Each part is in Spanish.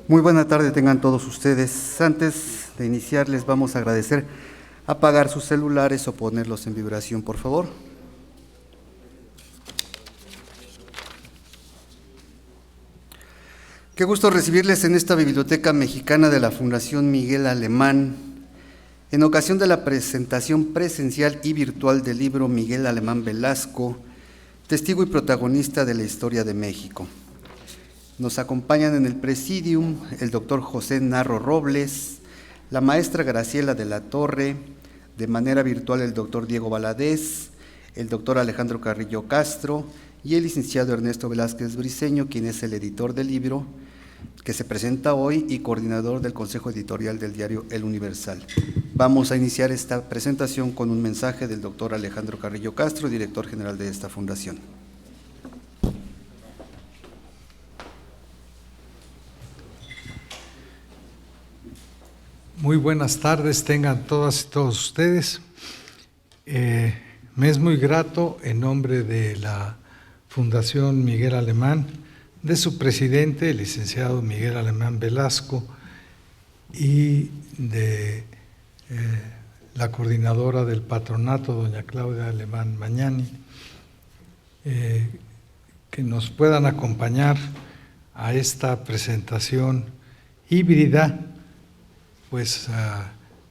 Muy buena tarde tengan todos ustedes. Antes de iniciar les vamos a agradecer apagar sus celulares o ponerlos en vibración, por favor. Qué gusto recibirles en esta Biblioteca Mexicana de la Fundación Miguel Alemán, en ocasión de la presentación presencial y virtual del libro Miguel Alemán Velasco, testigo y protagonista de la historia de México. Nos acompañan en el presidium el doctor José Narro Robles, la maestra Graciela de la Torre, de manera virtual el doctor Diego Valadez, el doctor Alejandro Carrillo Castro y el licenciado Ernesto Velázquez Briceño, quien es el editor del libro que se presenta hoy y coordinador del Consejo Editorial del diario El Universal. Vamos a iniciar esta presentación con un mensaje del doctor Alejandro Carrillo Castro, director general de esta fundación. Muy buenas tardes tengan todas y todos ustedes. Me es muy grato, en nombre de la Fundación Miguel Alemán, de su presidente, el licenciado Miguel Alemán Velasco, y de la coordinadora del patronato, doña Claudia Alemán Mañani, que nos puedan acompañar a esta presentación híbrida, pues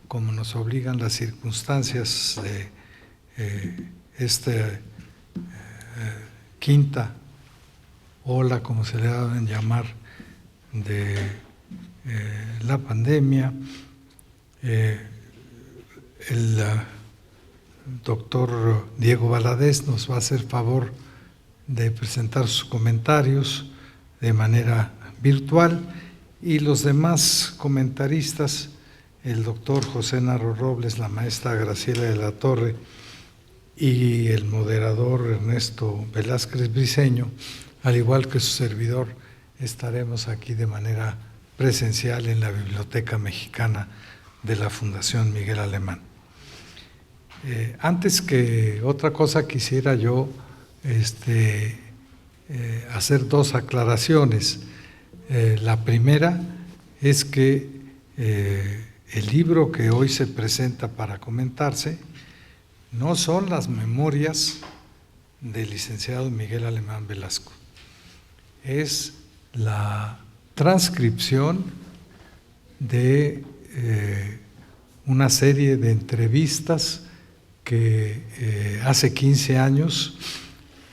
como nos obligan las circunstancias de esta quinta ola, como se le deben llamar, de la pandemia. El doctor Diego Valadez nos va a hacer favor de presentar sus comentarios de manera virtual, y los demás comentaristas, el doctor José Narro Robles, la maestra Graciela de la Torre y el moderador Ernesto Velázquez Briceño, al igual que su servidor, estaremos aquí de manera presencial en la Biblioteca Mexicana de la Fundación Miguel Alemán. Antes que otra cosa, quisiera yo hacer dos aclaraciones. La primera es que el libro que hoy se presenta para comentarse no son las memorias del licenciado Miguel Alemán Velasco, es la transcripción de una serie de entrevistas que hace 15 años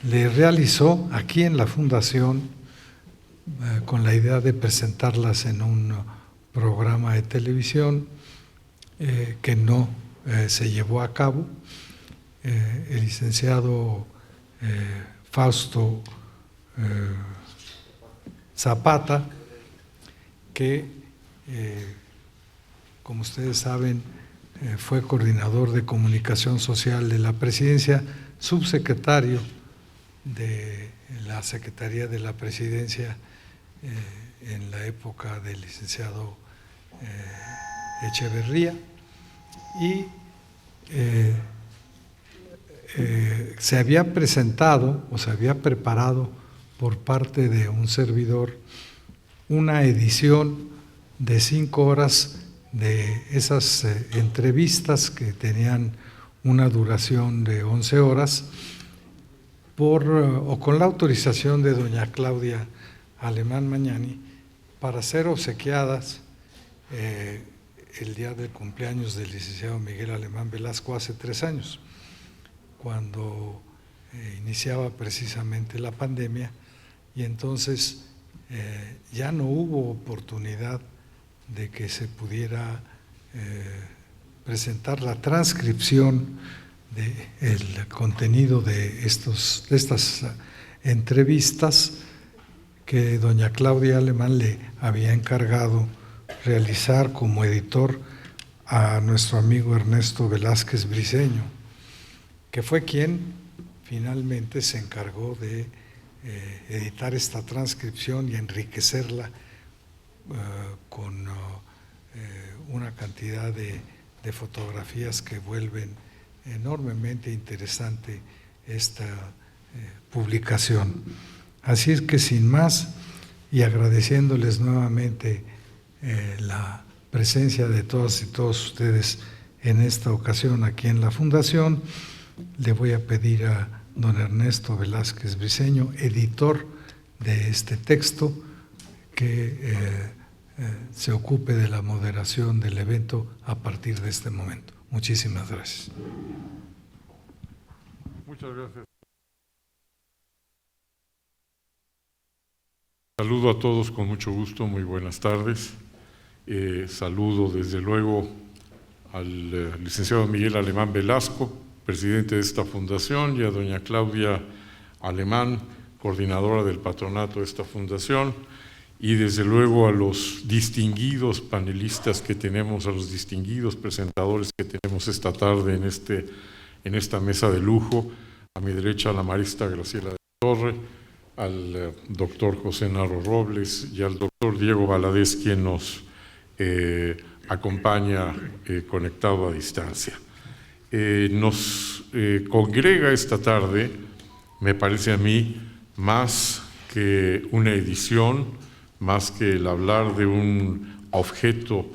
le realizó aquí en la Fundación, con la idea de presentarlas en un programa de televisión que no se llevó a cabo. El licenciado Fausto Zapata, que como ustedes saben fue coordinador de comunicación social de la presidencia, subsecretario de la Secretaría de la Presidencia en la época del licenciado Echeverría, y se había presentado o se había preparado por parte de un servidor una edición de 5 horas de esas entrevistas que tenían una duración de 11 horas con la autorización de doña Claudia Alemán Mañani, para ser obsequiadas el día del cumpleaños del licenciado Miguel Alemán Velasco hace 3 años, cuando iniciaba precisamente la pandemia, y entonces ya no hubo oportunidad de que se pudiera presentar la transcripción del contenido de estas entrevistas que doña Claudia Alemán le había encargado realizar como editor a nuestro amigo Ernesto Velázquez Briceño, que fue quien finalmente se encargó de editar esta transcripción y enriquecerla con una cantidad de fotografías que vuelven enormemente interesante esta publicación. Así es que sin más, y agradeciéndoles nuevamente la presencia de todas y todos ustedes en esta ocasión aquí en la Fundación, le voy a pedir a don Ernesto Velázquez Briceño, editor de este texto, que se ocupe de la moderación del evento a partir de este momento. Muchísimas gracias. Muchas gracias. Saludo a todos con mucho gusto, muy buenas tardes. Saludo desde luego al licenciado Miguel Alemán Velasco, presidente de esta fundación, y a doña Claudia Alemán, coordinadora del patronato de esta fundación, y desde luego a los distinguidos panelistas que tenemos, a los distinguidos presentadores que tenemos esta tarde en esta mesa de lujo. A mi derecha, a la maestra Graciela de la Torre, al doctor José Narro Robles y al doctor Diego Valadez, quien nos acompaña conectado a distancia. Nos congrega esta tarde, me parece a mí, más que una edición, más que el hablar de un objeto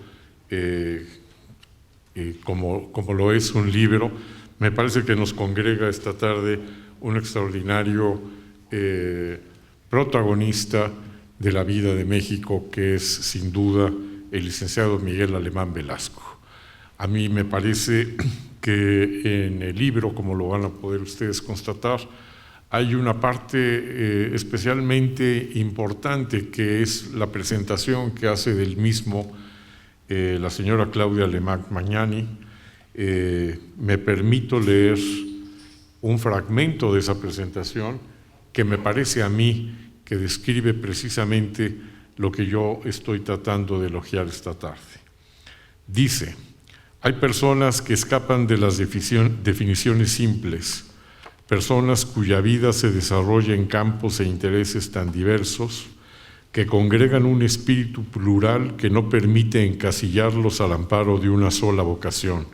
como lo es un libro, me parece que nos congrega esta tarde un extraordinario protagonista de la vida de México, que es sin duda el licenciado Miguel Alemán Velasco. A mí me parece que en el libro, como lo van a poder ustedes constatar, hay una parte especialmente importante, que es la presentación que hace del mismo la señora Claudia Alemán Magnani. Me permito leer un fragmento de esa presentación que me parece a mí que describe precisamente lo que yo estoy tratando de elogiar esta tarde. Dice: hay personas que escapan de las definiciones simples, personas cuya vida se desarrolla en campos e intereses tan diversos que congregan un espíritu plural que no permite encasillarlos al amparo de una sola vocación.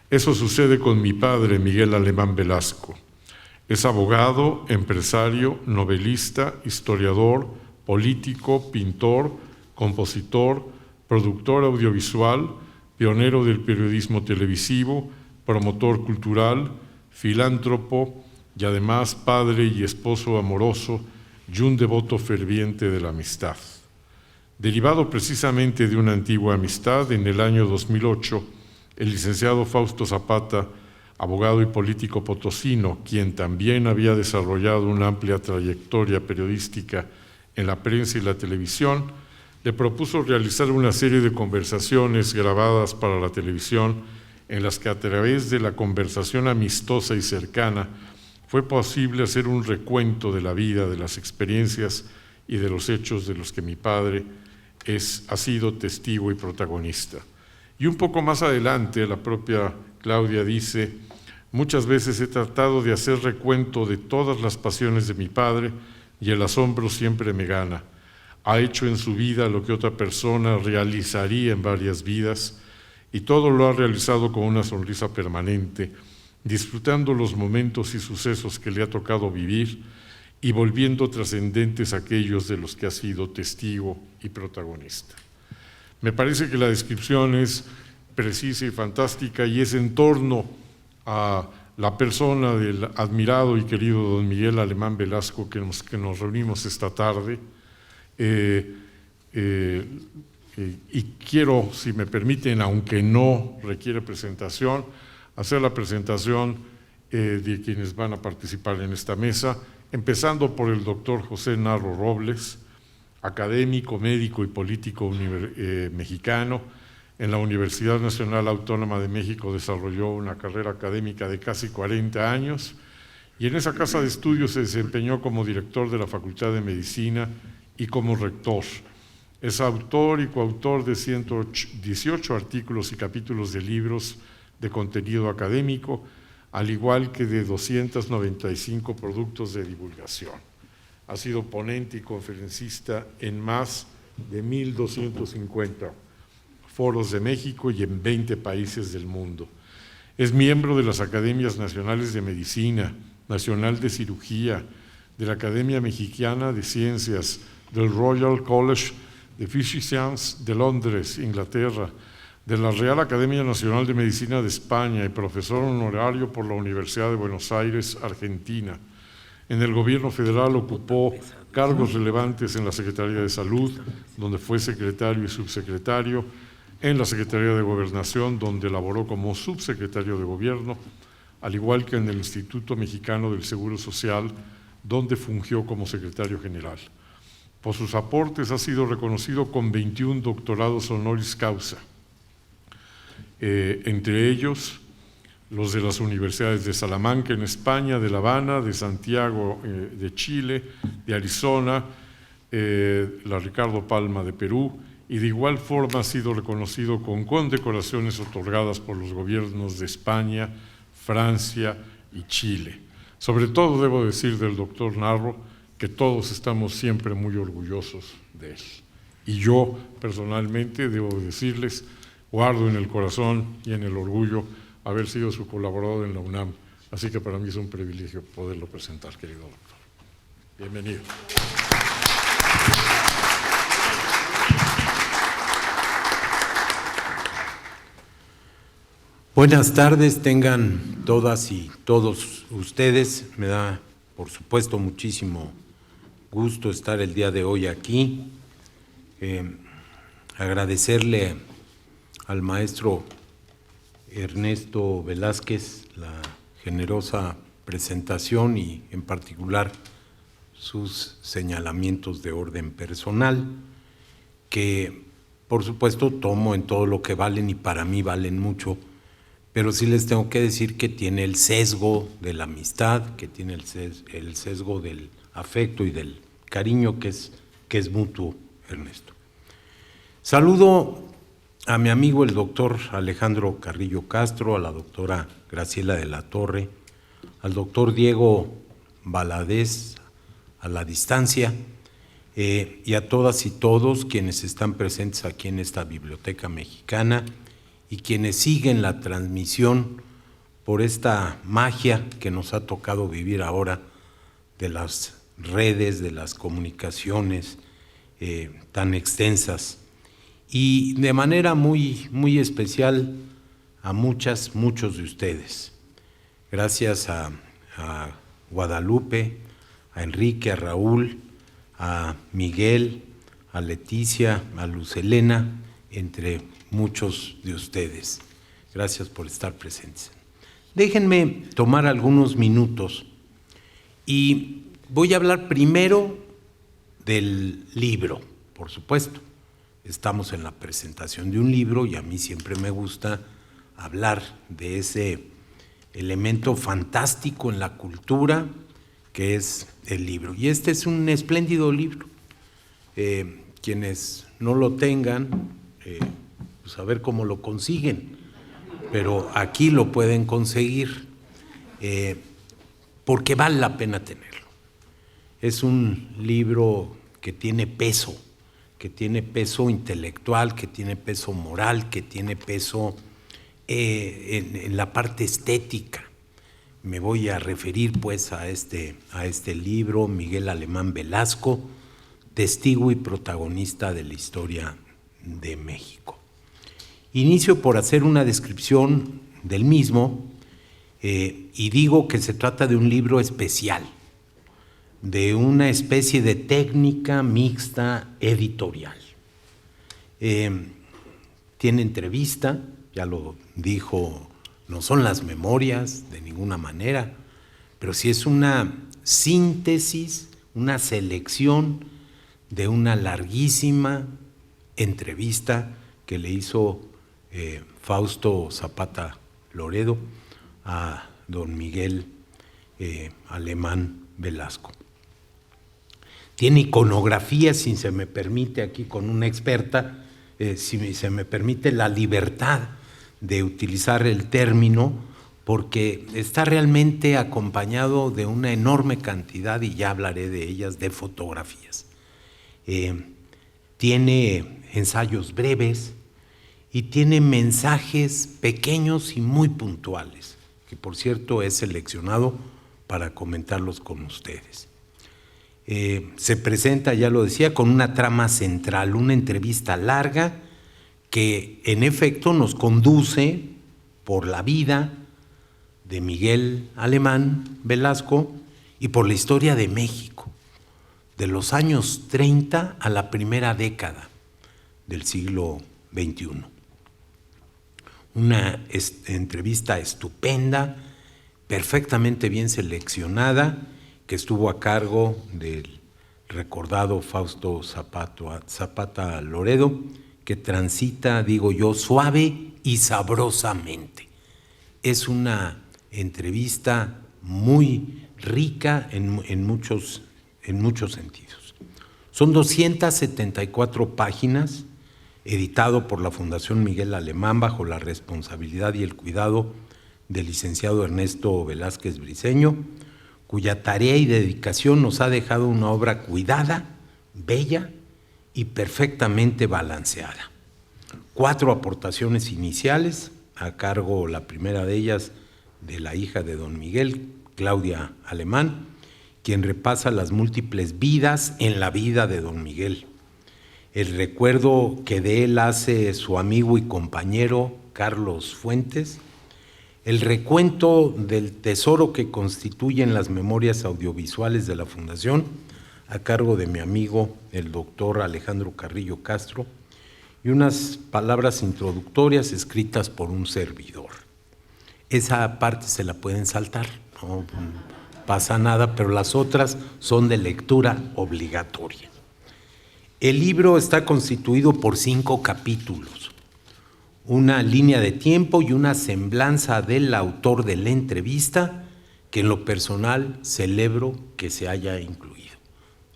Eso sucede con mi padre, Miguel Alemán Velasco. Es abogado, empresario, novelista, historiador, político, pintor, compositor, productor audiovisual, pionero del periodismo televisivo, promotor cultural, filántropo y además padre y esposo amoroso y un devoto ferviente de la amistad. Derivado precisamente de una antigua amistad, en el año 2008, el licenciado Fausto Zapata, abogado y político potosino, quien también había desarrollado una amplia trayectoria periodística en la prensa y la televisión, le propuso realizar una serie de conversaciones grabadas para la televisión, en las que a través de la conversación amistosa y cercana fue posible hacer un recuento de la vida, de las experiencias y de los hechos de los que mi padre ha sido testigo y protagonista. Y un poco más adelante, la propia Claudia dice: muchas veces he tratado de hacer recuento de todas las pasiones de mi padre y el asombro siempre me gana. Ha hecho en su vida lo que otra persona realizaría en varias vidas, y todo lo ha realizado con una sonrisa permanente, disfrutando los momentos y sucesos que le ha tocado vivir y volviendo trascendentes aquellos de los que ha sido testigo y protagonista. Me parece que la descripción es precisa y fantástica, y es en torno a la persona del admirado y querido don Miguel Alemán Velasco que nos reunimos esta tarde. Y quiero, si me permiten, aunque no requiere presentación, hacer la presentación de quienes van a participar en esta mesa, empezando por el doctor José Narro Robles, académico, médico y político mexicano. En la Universidad Nacional Autónoma de México desarrolló una carrera académica de casi 40 años, y en esa casa de estudios se desempeñó como director de la Facultad de Medicina y como rector. Es autor y coautor de 118 artículos y capítulos de libros de contenido académico, al igual que de 295 productos de divulgación. Ha sido ponente y conferencista en más de 1,250 foros de México y en 20 países del mundo. Es miembro de las Academias Nacionales de Medicina, Nacional de Cirugía, de la Academia Mexicana de Ciencias, del Royal College de Physicians de Londres, Inglaterra, de la Real Academia Nacional de Medicina de España y profesor honorario por la Universidad de Buenos Aires, Argentina. En el gobierno federal ocupó cargos relevantes en la Secretaría de Salud, donde fue secretario y subsecretario, en la Secretaría de Gobernación, donde laboró como subsecretario de Gobierno, al igual que en el Instituto Mexicano del Seguro Social, donde fungió como secretario general. Por sus aportes ha sido reconocido con 21 doctorados honoris causa, entre ellos los de las universidades de Salamanca en España, de La Habana, de Santiago de Chile, de Arizona, la Ricardo Palma de Perú, y de igual forma ha sido reconocido con condecoraciones otorgadas por los gobiernos de España, Francia y Chile. Sobre todo debo decir del doctor Narro que todos estamos siempre muy orgullosos de él. Y yo personalmente debo decirles, guardo en el corazón y en el orgullo haber sido su colaborador en la UNAM. Así que para mí es un privilegio poderlo presentar, querido doctor. Bienvenido. Buenas tardes, tengan todas y todos ustedes. Me da, por supuesto, muchísimo gusto estar el día de hoy aquí. Agradecerle al maestro Ernesto Velázquez la generosa presentación y, en particular, sus señalamientos de orden personal, que, por supuesto, tomo en todo lo que valen y para mí valen mucho. Pero sí les tengo que decir que tiene el sesgo de la amistad, que tiene el sesgo del afecto y del cariño que es mutuo, Ernesto. Saludo a mi amigo el doctor Alejandro Carrillo Castro, a la doctora Graciela de la Torre, al doctor Diego Valadez a la distancia, y a todas y todos quienes están presentes aquí en esta Biblioteca Mexicana y quienes siguen la transmisión por esta magia que nos ha tocado vivir ahora de las redes, de las comunicaciones tan extensas, y de manera muy, muy especial a muchos de ustedes. Gracias a Guadalupe, a Enrique, a Raúl, a Miguel, a Leticia, a Luz Helena, entre muchos de ustedes. Gracias por estar presentes. Déjenme tomar algunos minutos y voy a hablar primero del libro, por supuesto. Estamos en la presentación de un libro y a mí siempre me gusta hablar de ese elemento fantástico en la cultura que es el libro. Y este es un espléndido libro. Quienes no lo tengan, pues a ver cómo lo consiguen, pero aquí lo pueden conseguir porque vale la pena tenerlo. Es un libro que tiene peso intelectual, que tiene peso moral, que tiene peso en la parte estética. Me voy a referir pues a este libro, Miguel Alemán Velasco, testigo y protagonista de la historia de México. Inicio por hacer una descripción del mismo y digo que se trata de un libro especial, de una especie de técnica mixta editorial. Tiene entrevista, ya lo dijo, no son las memorias de ninguna manera, pero sí es una síntesis, una selección de una larguísima entrevista que le hizo Fausto Zapata Loredo a don Miguel Alemán Velasco. Tiene iconografía, si se me permite aquí con una experta, si se me permite la libertad de utilizar el término, porque está realmente acompañado de una enorme cantidad, y ya hablaré de ellas, de fotografías. Tiene ensayos breves y tiene mensajes pequeños y muy puntuales, que por cierto he seleccionado para comentarlos con ustedes. Se presenta, ya lo decía, con una trama central, una entrevista larga que en efecto nos conduce por la vida de Miguel Alemán Velasco y por la historia de México, de los años 30 a la primera década del siglo XXI. Una entrevista estupenda, perfectamente bien seleccionada, que estuvo a cargo del recordado Fausto Zapata Loredo, que transita, digo yo, suave y sabrosamente. Es una entrevista muy rica en muchos sentidos. Son 274 páginas, editado por la Fundación Miguel Alemán bajo la responsabilidad y el cuidado del licenciado Ernesto Velázquez Briceño, cuya tarea y dedicación nos ha dejado una obra cuidada, bella y perfectamente balanceada. 4 aportaciones iniciales, a cargo la primera de ellas de la hija de don Miguel, Claudia Alemán, quien repasa las múltiples vidas en la vida de don Miguel. El recuerdo que de él hace su amigo y compañero Carlos Fuentes, el recuento del tesoro que constituyen las memorias audiovisuales de la Fundación, a cargo de mi amigo el doctor Alejandro Carrillo Castro, y unas palabras introductorias escritas por un servidor. Esa parte se la pueden saltar, no pasa nada, pero las otras son de lectura obligatoria. El libro está constituido por 5 capítulos, una línea de tiempo y una semblanza del autor de la entrevista, que en lo personal celebro que se haya incluido.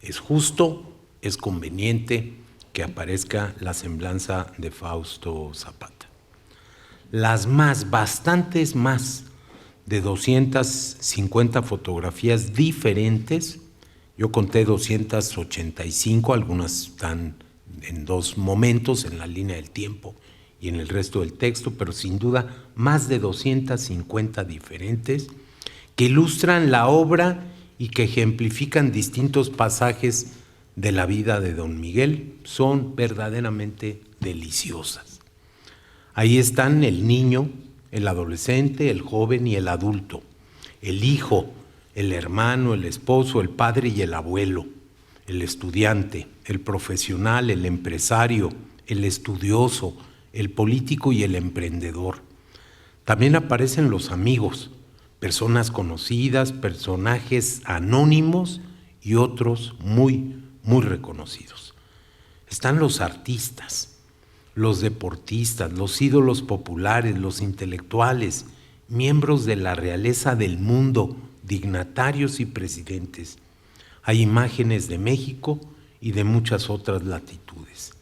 Es justo, es conveniente que aparezca la semblanza de Fausto Zapata. Bastantes más de 250 fotografías diferentes, yo conté 285, algunas están en 2 momentos, en la línea del tiempo y en el resto del texto, pero sin duda más de 250 diferentes que ilustran la obra y que ejemplifican distintos pasajes de la vida de don Miguel. Son verdaderamente deliciosas. Ahí están el niño, el adolescente, el joven y el adulto, el hijo, el hermano, el esposo, el padre y el abuelo, el estudiante, el profesional, el empresario, el estudioso, el político y el emprendedor. También aparecen los amigos, personas conocidas, personajes anónimos y otros muy reconocidos. Están los artistas, los deportistas, los ídolos populares, los intelectuales, miembros de la realeza del mundo, dignatarios y presidentes. Hay imágenes de México y de muchas otras latitudes.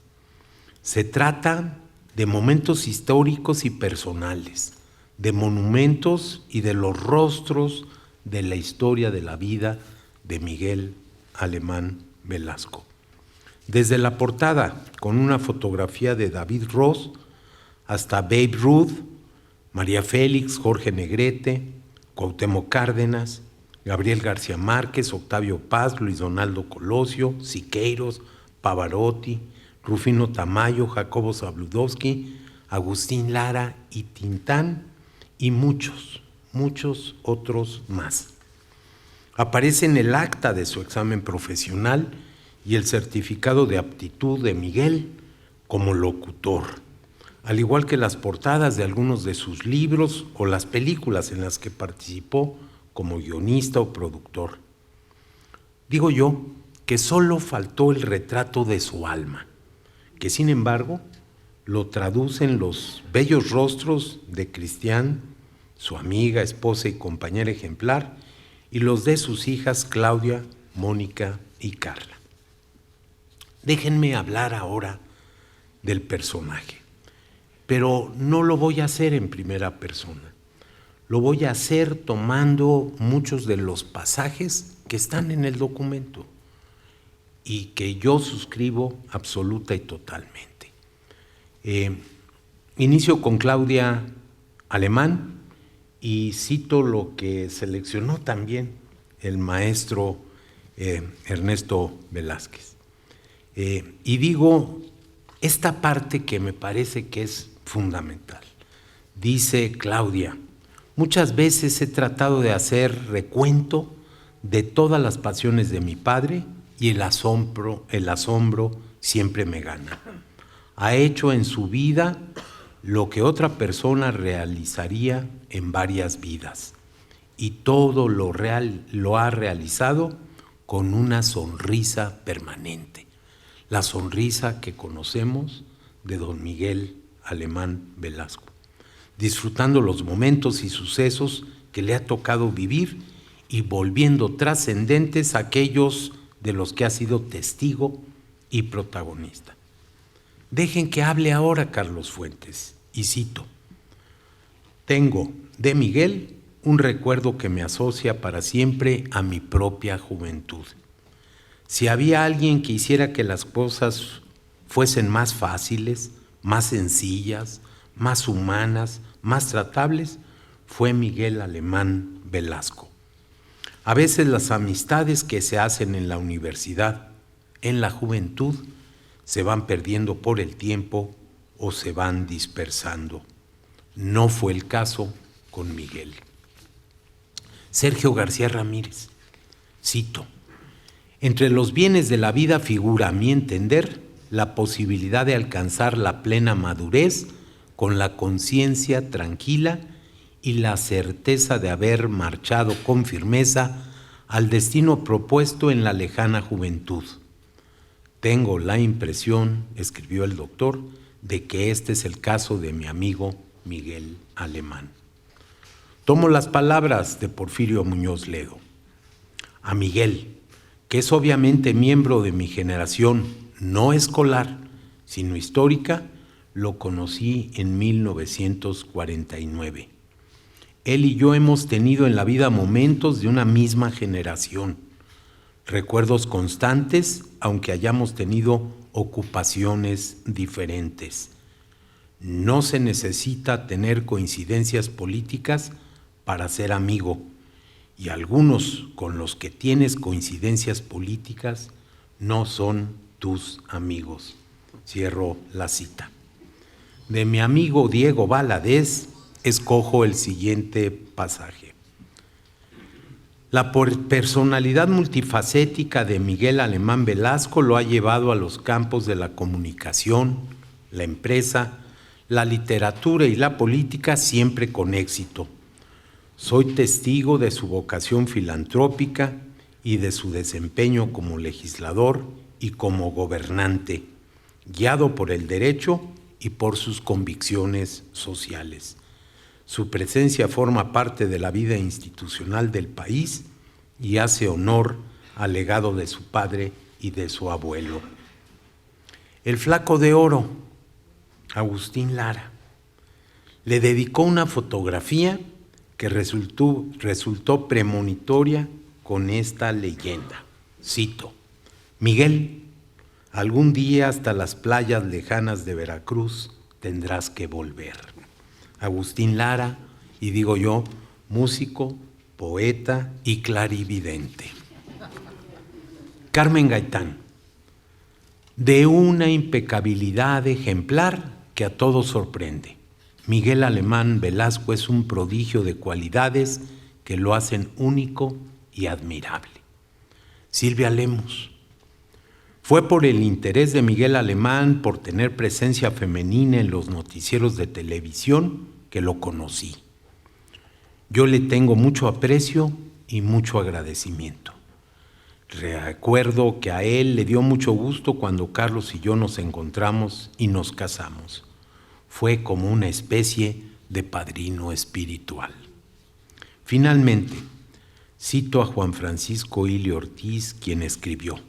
Se trata de momentos históricos y personales, de monumentos y de los rostros de la historia de la vida de Miguel Alemán Velasco. Desde la portada, con una fotografía de David Ross, hasta Babe Ruth, María Félix, Jorge Negrete, Cuauhtémoc Cárdenas, Gabriel García Márquez, Octavio Paz, Luis Donaldo Colosio, Siqueiros, Pavarotti, Rufino Tamayo, Jacobo Zabludovsky, Agustín Lara y Tintán, y muchos otros más. Aparece en el acta de su examen profesional y el certificado de aptitud de Miguel como locutor, al igual que las portadas de algunos de sus libros o las películas en las que participó como guionista o productor. Digo yo que solo faltó el retrato de su alma, que sin embargo lo traducen los bellos rostros de Cristian, su amiga, esposa y compañera ejemplar, y los de sus hijas Claudia, Mónica y Carla. Déjenme hablar ahora del personaje, pero no lo voy a hacer en primera persona. Lo voy a hacer tomando muchos de los pasajes que están en el documento y que yo suscribo absoluta y totalmente. Inicio con Claudia Alemán y cito lo que seleccionó también el maestro Ernesto Velázquez. Y digo esta parte que me parece que es fundamental. Dice Claudia: muchas veces he tratado de hacer recuento de todas las pasiones de mi padre y el asombro siempre me gana. Ha hecho en su vida lo que otra persona realizaría en varias vidas, y todo lo ha realizado con una sonrisa permanente, la sonrisa que conocemos de don Miguel Alemán Velasco, disfrutando los momentos y sucesos que le ha tocado vivir y volviendo trascendentes aquellos de los que ha sido testigo y protagonista. Dejen que hable ahora Carlos Fuentes, y cito: tengo de Miguel un recuerdo que me asocia para siempre a mi propia juventud. Si había alguien que hiciera que las cosas fuesen más fáciles, más sencillas, más humanas, más tratables, fue Miguel Alemán Velasco. A veces las amistades que se hacen en la universidad, en la juventud, se van perdiendo por el tiempo o se van dispersando. No fue el caso con Miguel. Sergio García Ramírez, cito: entre los bienes de la vida figura, a mi entender, la posibilidad de alcanzar la plena madurez con la conciencia tranquila y la certeza de haber marchado con firmeza al destino propuesto en la lejana juventud. Tengo la impresión, escribió el doctor, de que este es el caso de mi amigo Miguel Alemán. Tomo las palabras de Porfirio Muñoz Ledo. A Miguel, que es obviamente miembro de mi generación, no escolar, sino histórica, lo conocí en 1949. Él y yo hemos tenido en la vida momentos de una misma generación, recuerdos constantes, aunque hayamos tenido ocupaciones diferentes. No se necesita tener coincidencias políticas para ser amigo, y algunos con los que tienes coincidencias políticas no son tus amigos. Cierro la cita. De mi amigo Diego Valadez escojo el siguiente pasaje. La personalidad multifacética de Miguel Alemán Velasco lo ha llevado a los campos de la comunicación, la empresa, la literatura y la política, siempre con éxito. Soy testigo de su vocación filantrópica y de su desempeño como legislador y como gobernante, guiado por el derecho y por sus convicciones sociales. Su presencia forma parte de la vida institucional del país y hace honor al legado de su padre y de su abuelo. El Flaco de Oro, Agustín Lara, le dedicó una fotografía que resultó premonitoria con esta leyenda. Cito: Miguel, algún día hasta las playas lejanas de Veracruz tendrás que volver. Agustín Lara, y digo yo, músico, poeta y clarividente. Carmen Gaitán, de una impecabilidad ejemplar que a todos sorprende. Miguel Alemán Velasco es un prodigio de cualidades que lo hacen único y admirable. Silvia Lemos, fue por el interés de Miguel Alemán por tener presencia femenina en los noticieros de televisión que lo conocí. Yo le tengo mucho aprecio y mucho agradecimiento. Recuerdo que a él le dio mucho gusto cuando Carlos y yo nos encontramos y nos casamos. Fue como una especie de padrino espiritual. Finalmente, cito a Juan Francisco Ili Ortiz, quien escribió: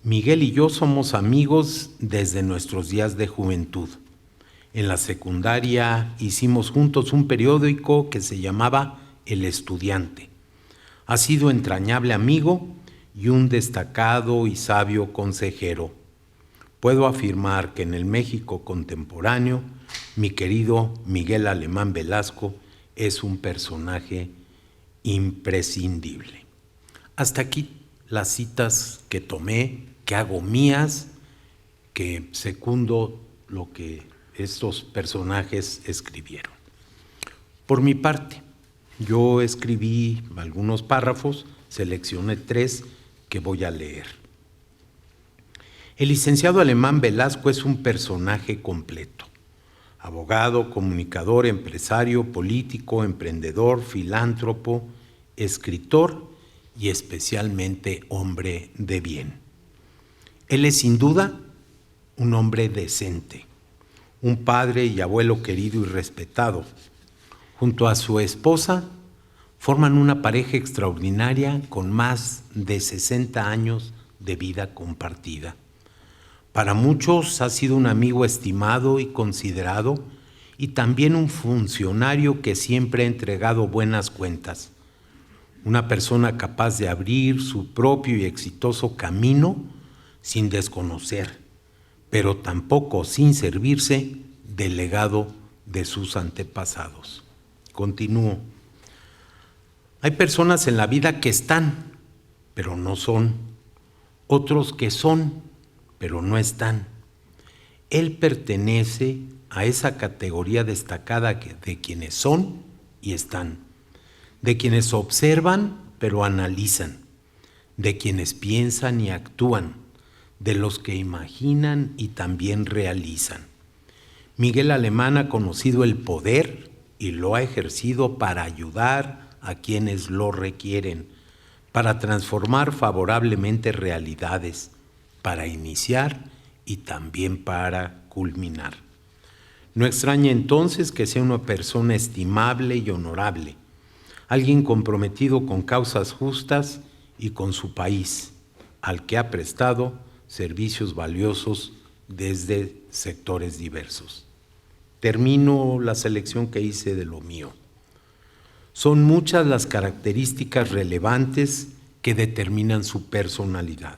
Miguel y yo somos amigos desde nuestros días de juventud. En la secundaria hicimos juntos un periódico que se llamaba El Estudiante. Ha sido entrañable amigo y un destacado y sabio consejero. Puedo afirmar que en el México contemporáneo, mi querido Miguel Alemán Velasco es un personaje imprescindible. Hasta aquí las citas que tomé, que hago mías, que secundo lo que estos personajes escribieron. Por mi parte, yo escribí algunos párrafos, seleccioné 3 que voy a leer. El licenciado Alemán Velasco es un personaje completo. Abogado, comunicador, empresario, político, emprendedor, filántropo, escritor y especialmente hombre de bien. Él es sin duda un hombre decente, un padre y abuelo querido y respetado. Junto a su esposa forman una pareja extraordinaria con más de 60 años de vida compartida. Para muchos ha sido un amigo estimado y considerado y también un funcionario que siempre ha entregado buenas cuentas. Una persona capaz de abrir su propio y exitoso camino sin desconocer, pero tampoco sin servirse del legado de sus antepasados. Continúo. Hay personas en la vida que están, pero no son. Otros que son, pero no están. Él pertenece a esa categoría destacada de quienes son y están, de quienes observan pero analizan, de quienes piensan y actúan, de los que imaginan y también realizan. Miguel Alemán ha conocido el poder y lo ha ejercido para ayudar a quienes lo requieren, para transformar favorablemente realidades, para iniciar y también para culminar. No extraña entonces que sea una persona estimable y honorable, alguien comprometido con causas justas y con su país, al que ha prestado servicios valiosos desde sectores diversos. Termino la selección que hice de lo mío. Son muchas las características relevantes que determinan su personalidad.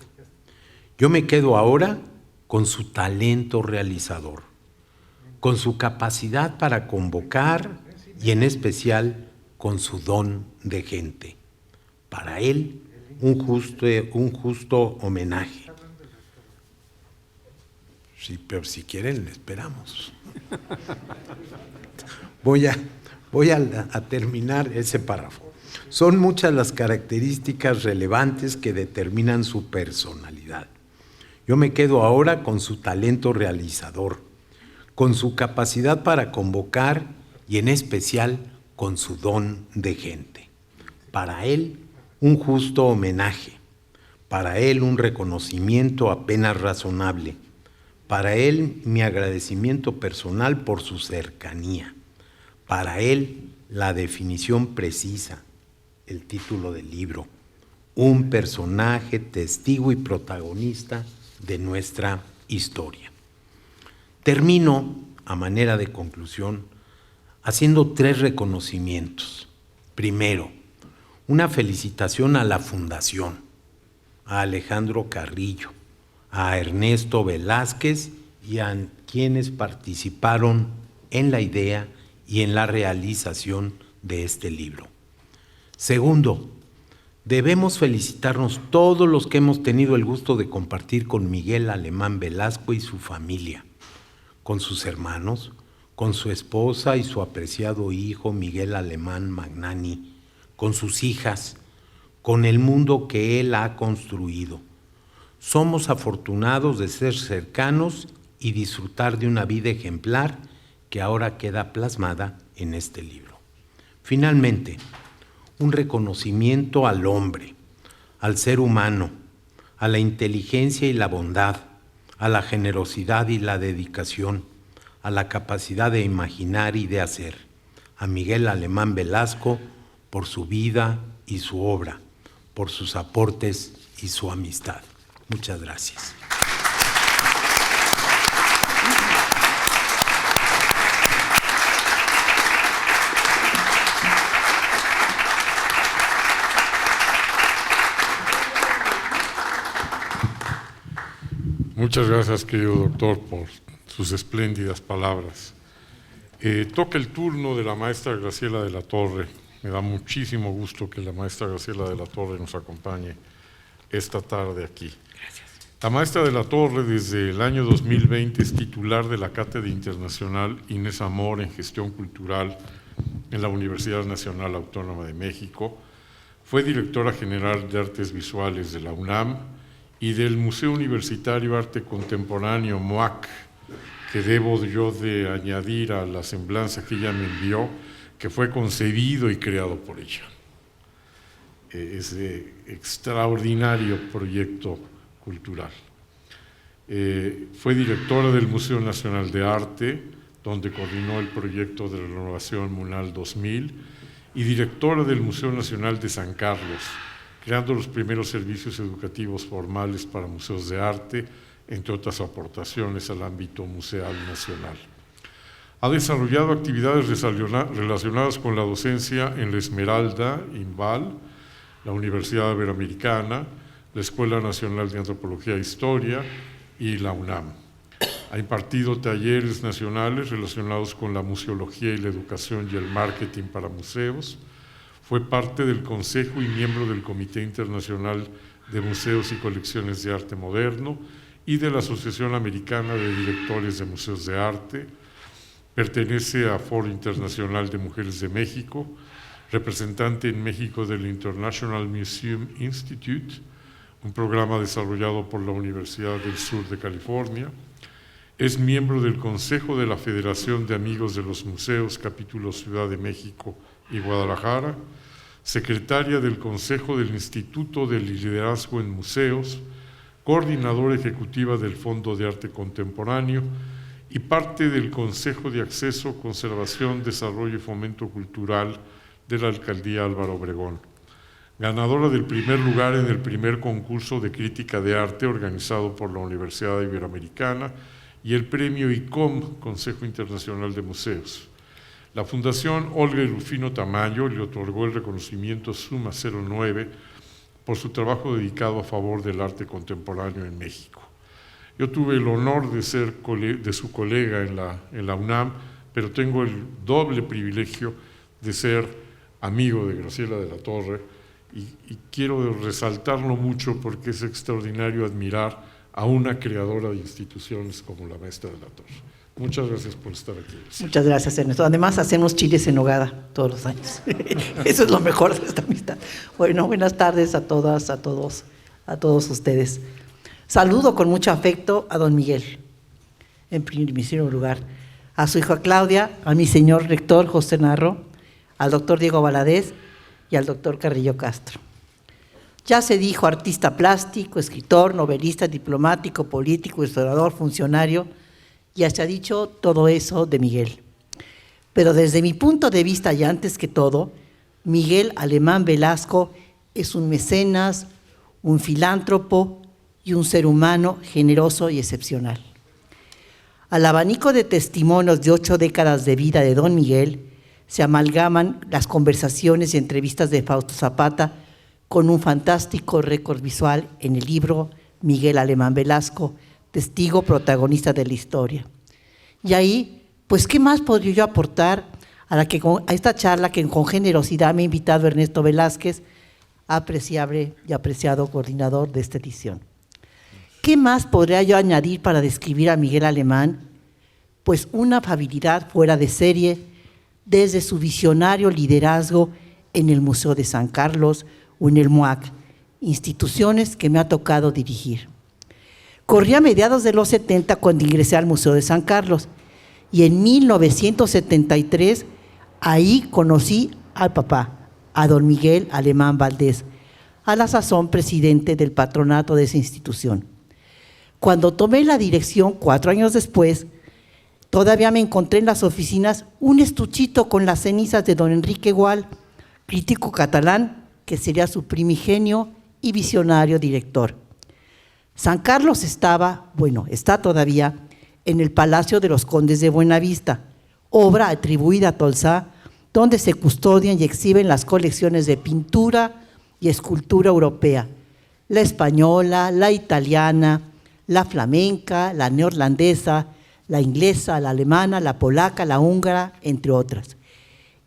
Yo me quedo ahora con su talento realizador, con su capacidad para convocar y en especial con su don de gente. Para él, un justo homenaje. Sí, pero si quieren, le esperamos. Voy a terminar ese párrafo. Son muchas las características relevantes que determinan su personalidad. Yo me quedo ahora con su talento realizador, con su capacidad para convocar y en especial con su don de gente. Para él, un justo homenaje. Para él, un reconocimiento apenas razonable. Para él, mi agradecimiento personal por su cercanía. Para él, la definición precisa, el título del libro, un personaje, testigo y protagonista de nuestra historia. Termino, a manera de conclusión, haciendo 3 reconocimientos. Primero, una felicitación a la Fundación, a Alejandro Carrillo, a Ernesto Velázquez y a quienes participaron en la idea y en la realización de este libro. Segundo, debemos felicitarnos todos los que hemos tenido el gusto de compartir con Miguel Alemán Velasco y su familia, con sus hermanos, con su esposa y su apreciado hijo Miguel Alemán Magnani, con sus hijas, con el mundo que él ha construido. Somos afortunados de ser cercanos y disfrutar de una vida ejemplar que ahora queda plasmada en este libro. Finalmente, un reconocimiento al hombre, al ser humano, a la inteligencia y la bondad, a la generosidad y la dedicación, a la capacidad de imaginar y de hacer. A Miguel Alemán Velasco por su vida y su obra, por sus aportes y su amistad. Muchas gracias. Muchas gracias, querido doctor, por sus espléndidas palabras. Toca el turno de la maestra Graciela de la Torre. Me da muchísimo gusto que la maestra Graciela de la Torre nos acompañe esta tarde aquí. La maestra de la Torre, desde el año 2020, es titular de la Cátedra Internacional Inés Amor en Gestión Cultural en la Universidad Nacional Autónoma de México. Fue directora general de Artes Visuales de la UNAM y del Museo Universitario Arte Contemporáneo MUAC, que debo yo de añadir a la semblanza que ella me envió, que fue concebido y creado por ella. Ese extraordinario proyecto cultural. Fue directora del Museo Nacional de Arte, donde coordinó el proyecto de renovación MUNAL 2000, y directora del Museo Nacional de San Carlos, creando los primeros servicios educativos formales para museos de arte, entre otras aportaciones al ámbito museal nacional. Ha desarrollado actividades relacionadas con la docencia en la Esmeralda, INVAL, la Universidad Iberoamericana, la Escuela Nacional de Antropología e Historia y la UNAM. Ha impartido talleres nacionales relacionados con la museología y la educación y el marketing para museos. Fue parte del Consejo y miembro del Comité Internacional de Museos y Colecciones de Arte Moderno y de la Asociación Americana de Directores de Museos de Arte. Pertenece a Foro Internacional de Mujeres de México, representante en México del International Museum Institute, un programa desarrollado por la Universidad del Sur de California. Es miembro del Consejo de la Federación de Amigos de los Museos, capítulo Ciudad de México y Guadalajara, secretaria del Consejo del Instituto de Liderazgo en Museos, coordinadora ejecutiva del Fondo de Arte Contemporáneo y parte del Consejo de Acceso, Conservación, Desarrollo y Fomento Cultural de la Alcaldía Álvaro Obregón. Ganadora del primer lugar en el primer concurso de crítica de arte organizado por la Universidad Iberoamericana y el premio ICOM, Consejo Internacional de Museos. La Fundación Olga y Rufino Tamayo le otorgó el reconocimiento Suma 09 por su trabajo dedicado a favor del arte contemporáneo en México. Yo tuve el honor de ser de su colega en la UNAM, pero tengo el doble privilegio de ser amigo de Graciela de la Torre, y quiero resaltarlo mucho porque es extraordinario admirar a una creadora de instituciones como la maestra de la Torre. Muchas gracias por estar aquí. Muchas gracias, Ernesto. Además, hacemos chiles en nogada todos los años. Eso es lo mejor de esta amistad. Bueno, buenas tardes a todas, a todos ustedes. Saludo con mucho afecto a don Miguel, en primer lugar, a su hija Claudia, a mi señor rector José Narro, al doctor Diego Valadez y al doctor Carrillo Castro. Ya se dijo artista plástico, escritor, novelista, diplomático, político, historiador, funcionario, ya se ha dicho todo eso de Miguel. Pero desde mi punto de vista, y antes que todo, Miguel Alemán Velasco es un mecenas, un filántropo y un ser humano generoso y excepcional. Al abanico de testimonios de 8 décadas de vida de don Miguel, se amalgaman las conversaciones y entrevistas de Fausto Zapata con un fantástico récord visual en el libro Miguel Alemán Velasco, testigo protagonista de la historia. Y ahí, pues, ¿qué más podría yo aportar a esta charla que con generosidad me ha invitado Ernesto Velázquez, apreciable y apreciado coordinador de esta edición? ¿Qué más podría yo añadir para describir a Miguel Alemán? Pues una afabilidad fuera de serie, desde su visionario liderazgo en el Museo de San Carlos o en el MUAC, instituciones que me ha tocado dirigir. Corrí a mediados de los 70 cuando ingresé al Museo de San Carlos y en 1973 ahí conocí al papá, a don Miguel Alemán Valdés, a la sazón presidente del patronato de esa institución. Cuando tomé la dirección 4 años después, todavía me encontré en las oficinas un estuchito con las cenizas de don Enrique Gual, crítico catalán, que sería su primigenio y visionario director. San Carlos está todavía en el Palacio de los Condes de Buenavista, obra atribuida a Tolsá, donde se custodian y exhiben las colecciones de pintura y escultura europea, la española, la italiana, la flamenca, la neerlandesa, la inglesa, la alemana, la polaca, la húngara, entre otras,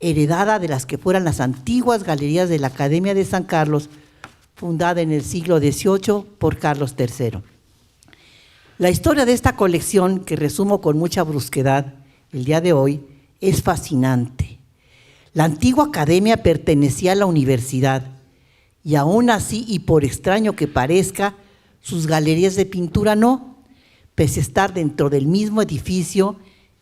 heredada de las que fueran las antiguas galerías de la Academia de San Carlos fundada en el siglo XVIII por Carlos III. La historia de esta colección, que resumo con mucha brusquedad el día de hoy, es fascinante. La antigua academia pertenecía a la universidad y aún así, y por extraño que parezca, sus galerías de pintura no, pese a estar dentro del mismo edificio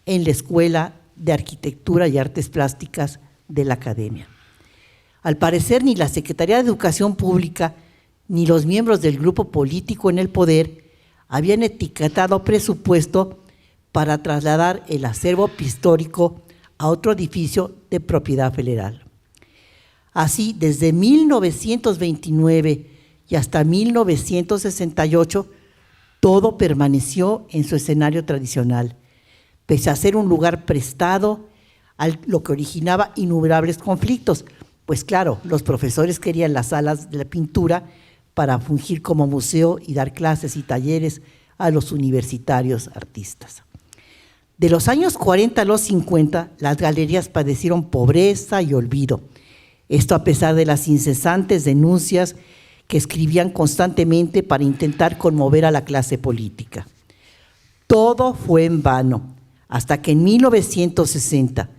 en la Escuela de Arquitectura y Artes Plásticas de la Academia. Al parecer, ni la Secretaría de Educación Pública ni los miembros del grupo político en el poder habían etiquetado presupuesto para trasladar el acervo pictórico a otro edificio de propiedad federal. Así, desde 1929 y hasta 1968, todo permaneció en su escenario tradicional, pese a ser un lugar prestado, lo que originaba innumerables conflictos, pues claro, los profesores querían las salas de la pintura para fungir como museo y dar clases y talleres a los universitarios artistas. De los años 40 a los 50, las galerías padecieron pobreza y olvido. Esto a pesar de las incesantes denuncias que escribían constantemente para intentar conmover a la clase política. Todo fue en vano, hasta que en 1960,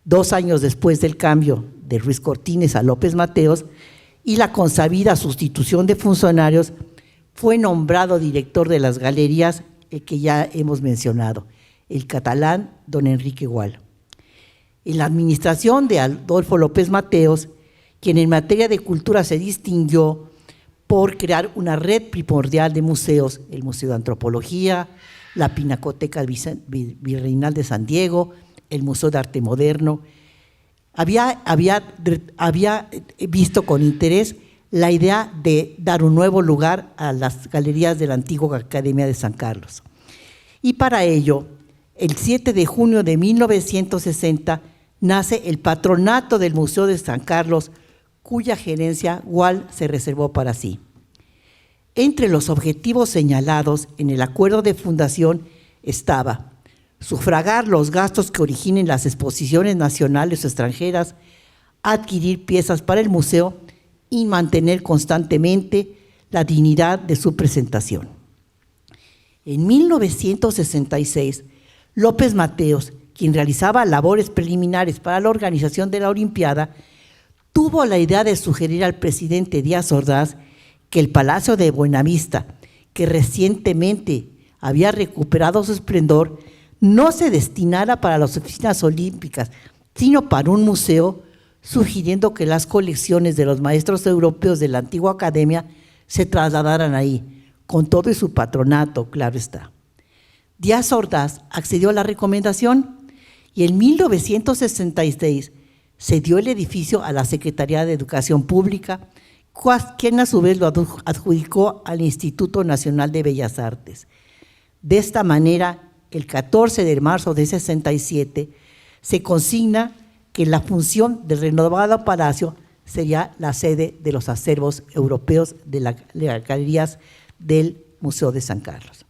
2 años después del cambio de Ruiz Cortines a López Mateos y la consabida sustitución de funcionarios, fue nombrado director de las galerías, el que ya hemos mencionado, el catalán don Enrique Gual. En la administración de Adolfo López Mateos, quien en materia de cultura se distinguió por crear una red primordial de museos, el Museo de Antropología, la Pinacoteca Virreinal de San Diego, el Museo de Arte Moderno, había visto con interés la idea de dar un nuevo lugar a las galerías de la antigua Academia de San Carlos. Y para ello, el 7 de junio de 1960, nace el Patronato del Museo de San Carlos, cuya gerencia Gual se reservó para sí. Entre los objetivos señalados en el acuerdo de fundación estaba sufragar los gastos que originen las exposiciones nacionales o extranjeras, adquirir piezas para el museo y mantener constantemente la dignidad de su presentación. En 1966, López Mateos, quien realizaba labores preliminares para la organización de la Olimpiada, tuvo la idea de sugerir al presidente Díaz Ordaz que el Palacio de Buenavista, que recientemente había recuperado su esplendor, no se destinara para las oficinas olímpicas, sino para un museo, sugiriendo que las colecciones de los maestros europeos de la antigua academia se trasladaran ahí, con todo y su patronato, claro está. Díaz Ordaz accedió a la recomendación y en 1966 cedió el edificio a la Secretaría de Educación Pública, quien a su vez lo adjudicó al Instituto Nacional de Bellas Artes. De esta manera, el 14 de marzo de 67, se consigna que la función del renovado palacio sería la sede de los acervos europeos de las galerías del Museo de San Carlos.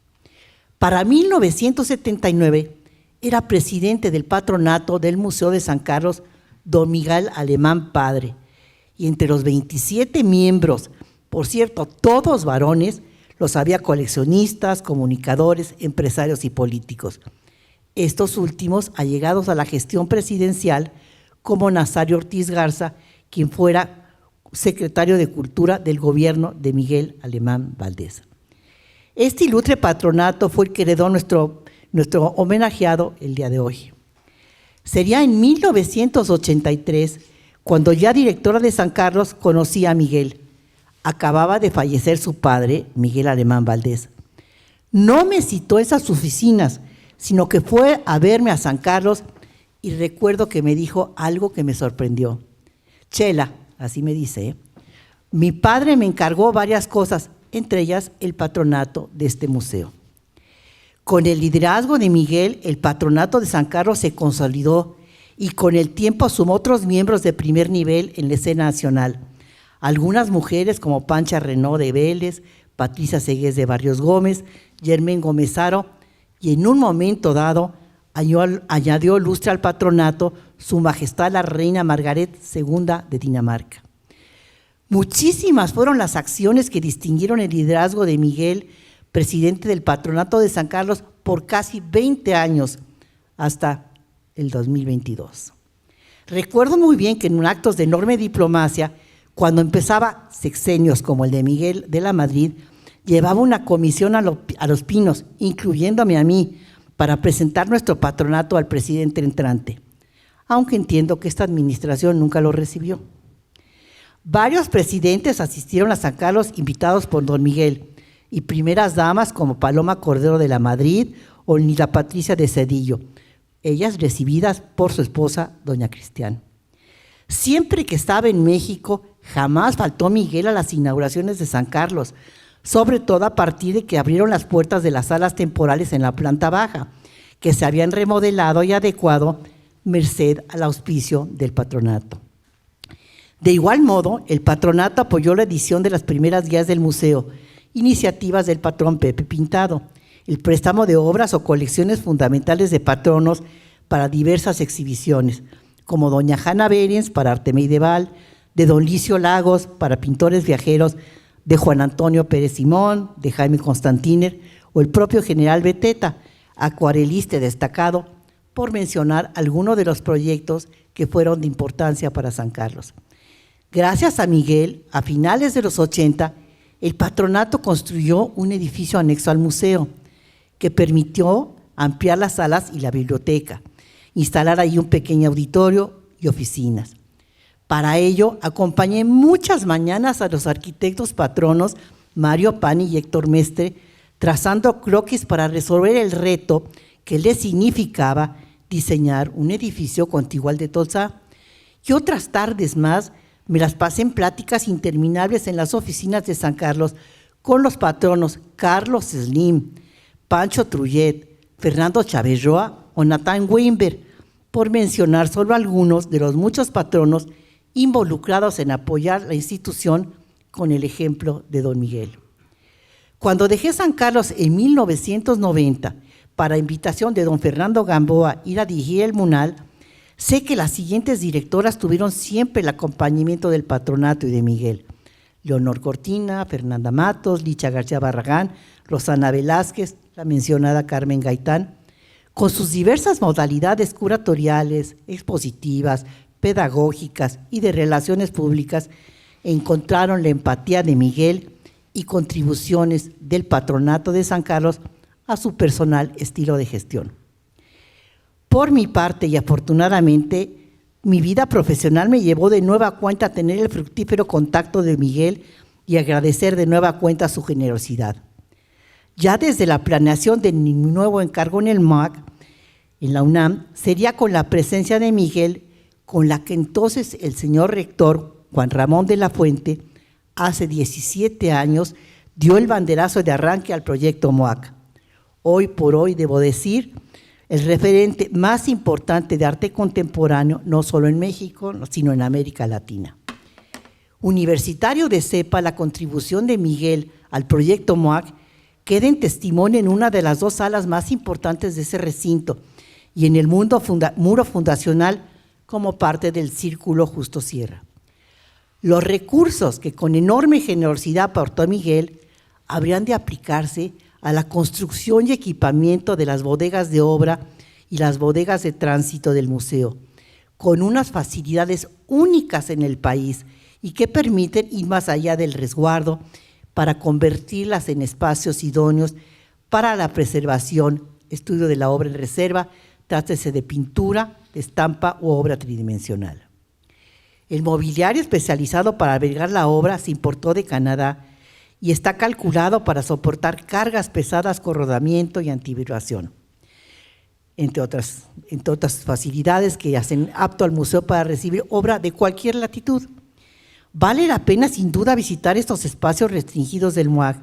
Para 1979, era presidente del patronato del Museo de San Carlos don Miguel Alemán Padre, y entre los 27 miembros, por cierto, todos varones, los había coleccionistas, comunicadores, empresarios y políticos. Estos últimos allegados a la gestión presidencial, como Nazario Ortiz Garza, quien fuera secretario de Cultura del gobierno de Miguel Alemán Valdés. Este ilustre patronato fue el que heredó nuestro homenajeado el día de hoy. Sería en 1983, cuando ya directora de San Carlos, conocí a Miguel. Acababa de fallecer su padre, Miguel Alemán Valdés. No me citó a esas oficinas, sino que fue a verme a San Carlos y recuerdo que me dijo algo que me sorprendió. Chela, así me dice, mi padre me encargó varias cosas, entre ellas el patronato de este museo. Con el liderazgo de Miguel, el patronato de San Carlos se consolidó y con el tiempo sumó otros miembros de primer nivel en la escena nacional. Algunas mujeres como Pancha Renaud de Vélez, Patricia Segués de Barrios Gómez, Germán Gómezaro, y en un momento dado añadió lustre al patronato su majestad la reina Margaret II de Dinamarca. Muchísimas fueron las acciones que distinguieron el liderazgo de Miguel, presidente del Patronato de San Carlos, por casi 20 años, hasta el 2022. Recuerdo muy bien que en actos de enorme diplomacia, cuando empezaba sexenios como el de Miguel de la Madrid, llevaba una comisión a Los Pinos, incluyéndome a mí, para presentar nuestro patronato al presidente entrante, aunque entiendo que esta administración nunca lo recibió. Varios presidentes asistieron a San Carlos invitados por don Miguel, y primeras damas como Paloma Cordero de la Madrid o Nila Patricia de Cedillo, ellas recibidas por su esposa, doña Cristian. Siempre que estaba en México, jamás faltó Miguel a las inauguraciones de San Carlos, sobre todo a partir de que abrieron las puertas de las salas temporales en la planta baja, que se habían remodelado y adecuado merced al auspicio del patronato. De igual modo, el patronato apoyó la edición de las primeras guías del museo, iniciativas del patrón Pepe Pintado, el préstamo de obras o colecciones fundamentales de patronos para diversas exhibiciones, como doña Hanna Berens para arte medieval, de don Licio Lagos para pintores viajeros, de Juan Antonio Pérez Simón, de Jaime Constantiner, o el propio general Beteta, acuarelista destacado, por mencionar algunos de los proyectos que fueron de importancia para San Carlos. Gracias a Miguel, a finales de los 80, el patronato construyó un edificio anexo al museo, que permitió ampliar las salas y la biblioteca, instalar ahí un pequeño auditorio y oficinas. Para ello, acompañé muchas mañanas a los arquitectos patronos Mario Pani y Héctor Mestre, trazando croquis para resolver el reto que les significaba diseñar un edificio contiguo al de Tolsá. Y otras tardes más me las pasé en pláticas interminables en las oficinas de San Carlos con los patronos Carlos Slim, Pancho Trullet, Fernando Chávez Roa o Natán Weinberg, por mencionar solo algunos de los muchos patronos involucrados en apoyar la institución con el ejemplo de don Miguel. Cuando dejé San Carlos en 1990, para invitación de don Fernando Gamboa ir a dirigir el MUNAL, sé que las siguientes directoras tuvieron siempre el acompañamiento del patronato y de Miguel: Leonor Cortina, Fernanda Matos, Licha García Barragán, Rosana Velázquez, la mencionada Carmen Gaitán, con sus diversas modalidades curatoriales, expositivas, pedagógicas y de relaciones públicas, encontraron la empatía de Miguel y contribuciones del patronato de San Carlos a su personal estilo de gestión. Por mi parte, y afortunadamente, mi vida profesional me llevó de nueva cuenta a tener el fructífero contacto de Miguel y agradecer de nueva cuenta su generosidad. Ya desde la planeación de mi nuevo encargo en el MUAC, en la UNAM, sería con la presencia de Miguel, con la que entonces el señor rector Juan Ramón de la Fuente, hace 17 años, dio el banderazo de arranque al proyecto MUAC. Hoy por hoy, debo decir, el referente más importante de arte contemporáneo, no solo en México, sino en América Latina. Universitario de CEPA, la contribución de Miguel al proyecto MUAC queda en testimonio en una de las dos salas más importantes de ese recinto y en el muro fundacional como parte del Círculo Justo Sierra. Los recursos que con enorme generosidad aportó Miguel habrían de aplicarse a la construcción y equipamiento de las bodegas de obra y las bodegas de tránsito del museo, con unas facilidades únicas en el país y que permiten ir más allá del resguardo para convertirlas en espacios idóneos para la preservación, estudio de la obra en reserva, trátese de pintura, de estampa u obra tridimensional. El mobiliario especializado para albergar la obra se importó de Canadá y está calculado para soportar cargas pesadas con rodamiento y antivibración, entre otras facilidades que hacen apto al museo para recibir obra de cualquier latitud. Vale la pena sin duda visitar estos espacios restringidos del MUAC,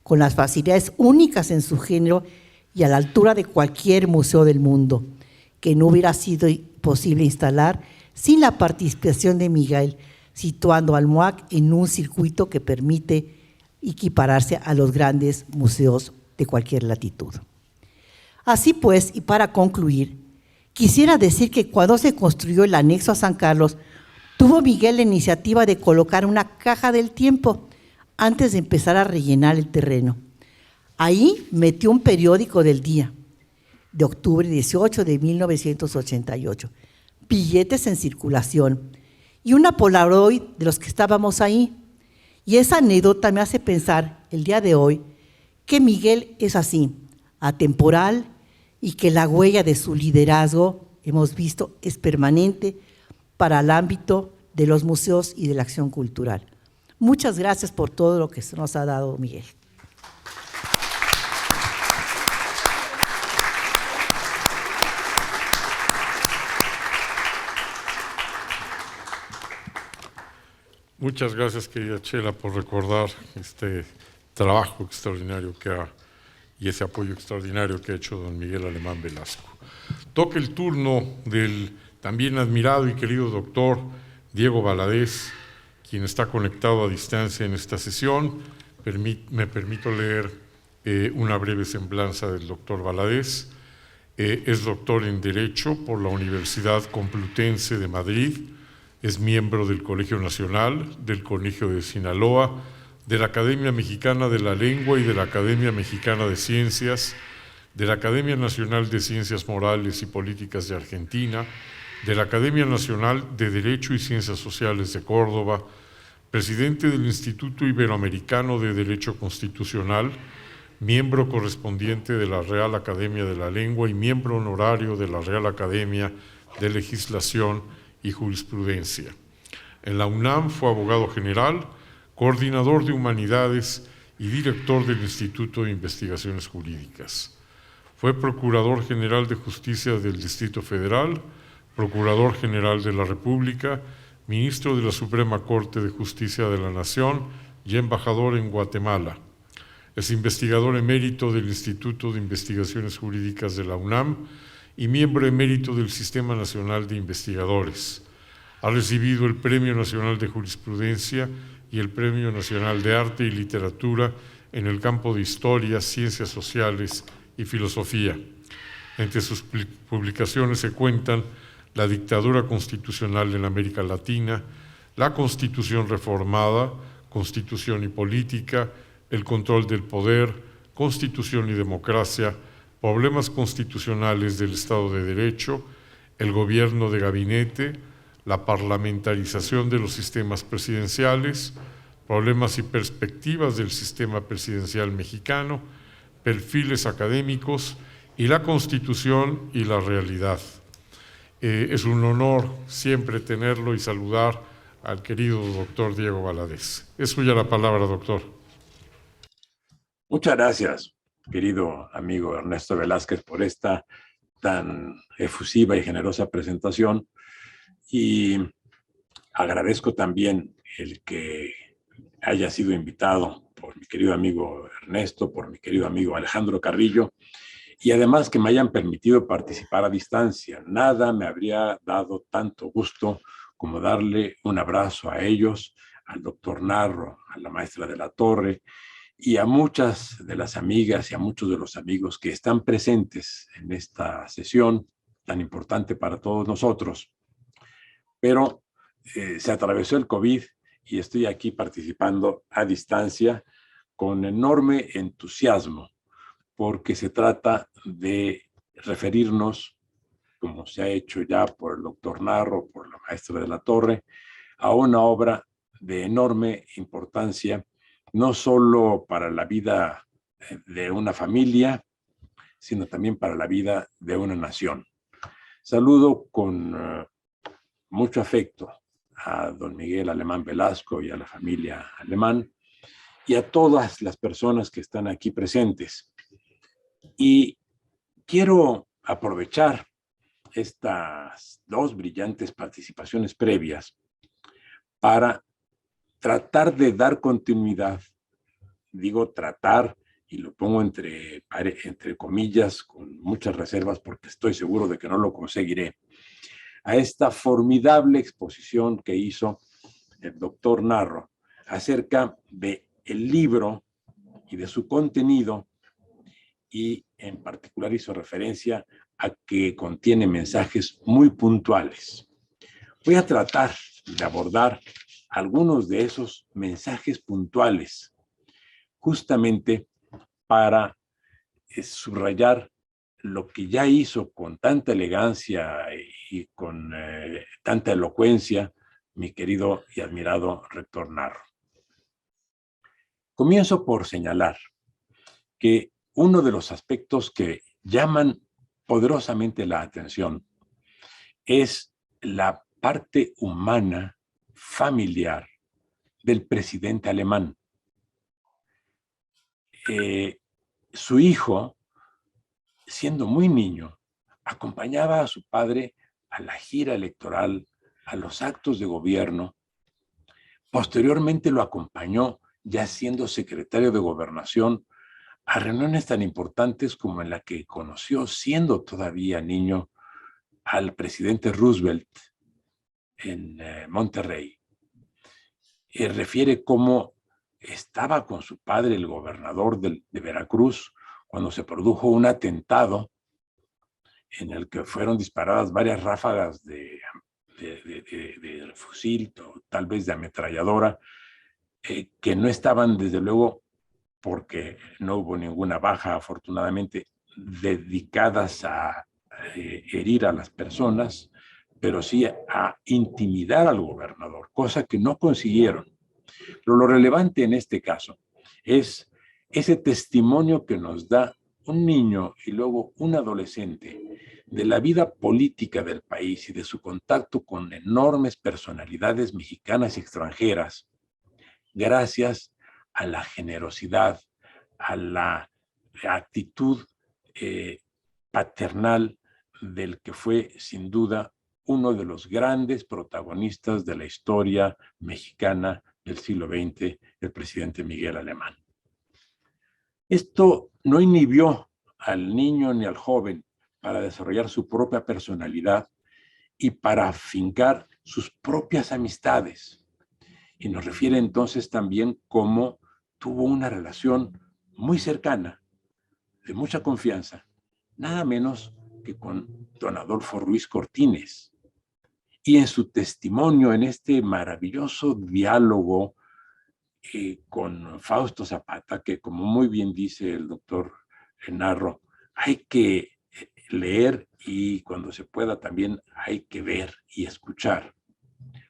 con las facilidades únicas en su género y a la altura de cualquier museo del mundo, que no hubiera sido posible instalar sin la participación de Miguel, situando al MUAC en un circuito que permite equipararse a los grandes museos de cualquier latitud. Así pues, y para concluir, quisiera decir que cuando se construyó el anexo a San Carlos, tuvo Miguel la iniciativa de colocar una caja del tiempo antes de empezar a rellenar el terreno. Ahí metió un periódico del día, de octubre 18 de 1988, billetes en circulación y una Polaroid de los que estábamos ahí. Y esa anécdota me hace pensar el día de hoy que Miguel es así, atemporal, y que la huella de su liderazgo, hemos visto, es permanente para el ámbito de los museos y de la acción cultural. Muchas gracias por todo lo que nos ha dado Miguel. Muchas gracias, querida Chela, por recordar este trabajo extraordinario y ese apoyo extraordinario que ha hecho don Miguel Alemán Velasco. Toca el turno del también admirado y querido doctor Diego Valadez, quien está conectado a distancia en esta sesión. Me permito leer una breve semblanza del doctor Valadez. Es doctor en Derecho por la Universidad Complutense de Madrid. Es miembro del Colegio Nacional, del Colegio de Sinaloa, de la Academia Mexicana de la Lengua y de la Academia Mexicana de Ciencias, de la Academia Nacional de Ciencias Morales y Políticas de Argentina, de la Academia Nacional de Derecho y Ciencias Sociales de Córdoba, presidente del Instituto Iberoamericano de Derecho Constitucional, miembro correspondiente de la Real Academia de la Lengua y miembro honorario de la Real Academia de Legislación y Jurisprudencia. En la UNAM fue abogado general, coordinador de Humanidades y director del Instituto de Investigaciones Jurídicas. Fue Procurador General de Justicia del Distrito Federal, Procurador General de la República, Ministro de la Suprema Corte de Justicia de la Nación y embajador en Guatemala. Es investigador emérito del Instituto de Investigaciones Jurídicas de la UNAM y miembro emérito del Sistema Nacional de Investigadores. Ha recibido el Premio Nacional de Jurisprudencia y el Premio Nacional de Arte y Literatura en el campo de Historia, Ciencias Sociales y Filosofía. Entre sus publicaciones se cuentan La dictadura constitucional en América Latina, La Constitución reformada, Constitución y política, El control del poder, Constitución y democracia, Problemas constitucionales del Estado de Derecho, el gobierno de gabinete, la parlamentarización de los sistemas presidenciales, problemas y perspectivas del sistema presidencial mexicano, perfiles académicos y la Constitución y la realidad. Es un honor siempre tenerlo y saludar al querido doctor Diego Valadez. Es suya la palabra, doctor. Muchas gracias, querido amigo Ernesto Velázquez, por esta tan efusiva y generosa presentación. Y agradezco también el que haya sido invitado por mi querido amigo Ernesto, por mi querido amigo Alejandro Carrillo, y además que me hayan permitido participar a distancia. Nada me habría dado tanto gusto como darle un abrazo a ellos, al doctor Narro, a la maestra de la Torre, y a muchas de las amigas y a muchos de los amigos que están presentes en esta sesión tan importante para todos nosotros. Pero se atravesó el COVID y estoy aquí participando a distancia con enorme entusiasmo, porque se trata de referirnos, como se ha hecho ya por el doctor Narro, por la maestra de la Torre, a una obra de enorme importancia, no solo para la vida de una familia, sino también para la vida de una nación. Saludo con mucho afecto a don Miguel Alemán Velasco y a la familia Alemán y a todas las personas que están aquí presentes. Y quiero aprovechar estas dos brillantes participaciones previas para tratar de dar continuidad, digo tratar, y lo pongo entre comillas con muchas reservas porque estoy seguro de que no lo conseguiré, a esta formidable exposición que hizo el doctor Narro acerca del libro y de su contenido, y en particular hizo referencia a que contiene mensajes muy puntuales. Voy a tratar de abordar algunos de esos mensajes puntuales, justamente para subrayar lo que ya hizo con tanta elegancia y con tanta elocuencia mi querido y admirado rector Narro. Comienzo por señalar que uno de los aspectos que llaman poderosamente la atención es la parte humana, familiar del presidente alemán. Su hijo, siendo muy niño, acompañaba a su padre a la gira electoral, a los actos de gobierno. Posteriormente lo acompañó, ya siendo secretario de Gobernación, a reuniones tan importantes como en la que conoció, siendo todavía niño, al presidente Roosevelt en Monterrey. Refiere cómo estaba con su padre, el gobernador de Veracruz, cuando se produjo un atentado en el que fueron disparadas varias ráfagas de fusil, tal vez de ametralladora, que no estaban, desde luego, porque no hubo ninguna baja, afortunadamente, dedicadas a herir a las personas, pero sí a intimidar al gobernador, cosa que no consiguieron. Pero lo relevante en este caso es ese testimonio que nos da un niño y luego un adolescente de la vida política del país y de su contacto con enormes personalidades mexicanas y extranjeras, gracias a la generosidad, a la actitud paternal del que fue sin duda uno de los grandes protagonistas de la historia mexicana del siglo XX, el presidente Miguel Alemán. Esto no inhibió al niño ni al joven para desarrollar su propia personalidad y para afincar sus propias amistades. Y nos refiere entonces también cómo tuvo una relación muy cercana, de mucha confianza, nada menos que con don Adolfo Ruiz Cortines. Y en su testimonio, en este maravilloso diálogo con Fausto Zapata, que como muy bien dice el doctor Narro, hay que leer y cuando se pueda también hay que ver y escuchar,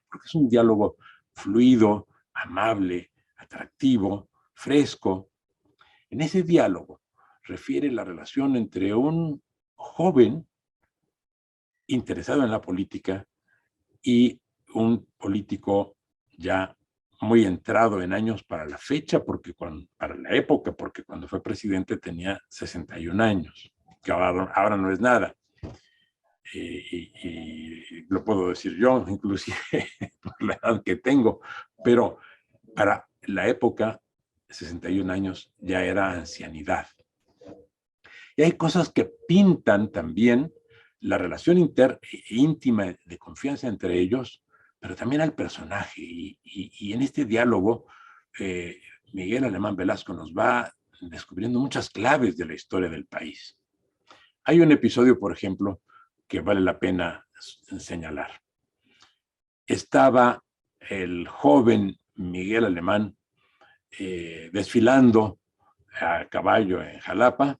porque es un diálogo fluido, amable, atractivo, fresco. En ese diálogo refiere la relación entre un joven interesado en la política y un político ya muy entrado en años para la fecha, para la época, porque cuando fue presidente tenía 61 años, que ahora no es nada. Y lo puedo decir yo, inclusive por la edad que tengo, pero para la época, 61 años ya era ancianidad. Y hay cosas que pintan también la relación íntima de confianza entre ellos, pero también al personaje. Y en este diálogo, Miguel Alemán Velasco nos va descubriendo muchas claves de la historia del país. Hay un episodio, por ejemplo, que vale la pena señalar. Estaba el joven Miguel Alemán desfilando a caballo en Jalapa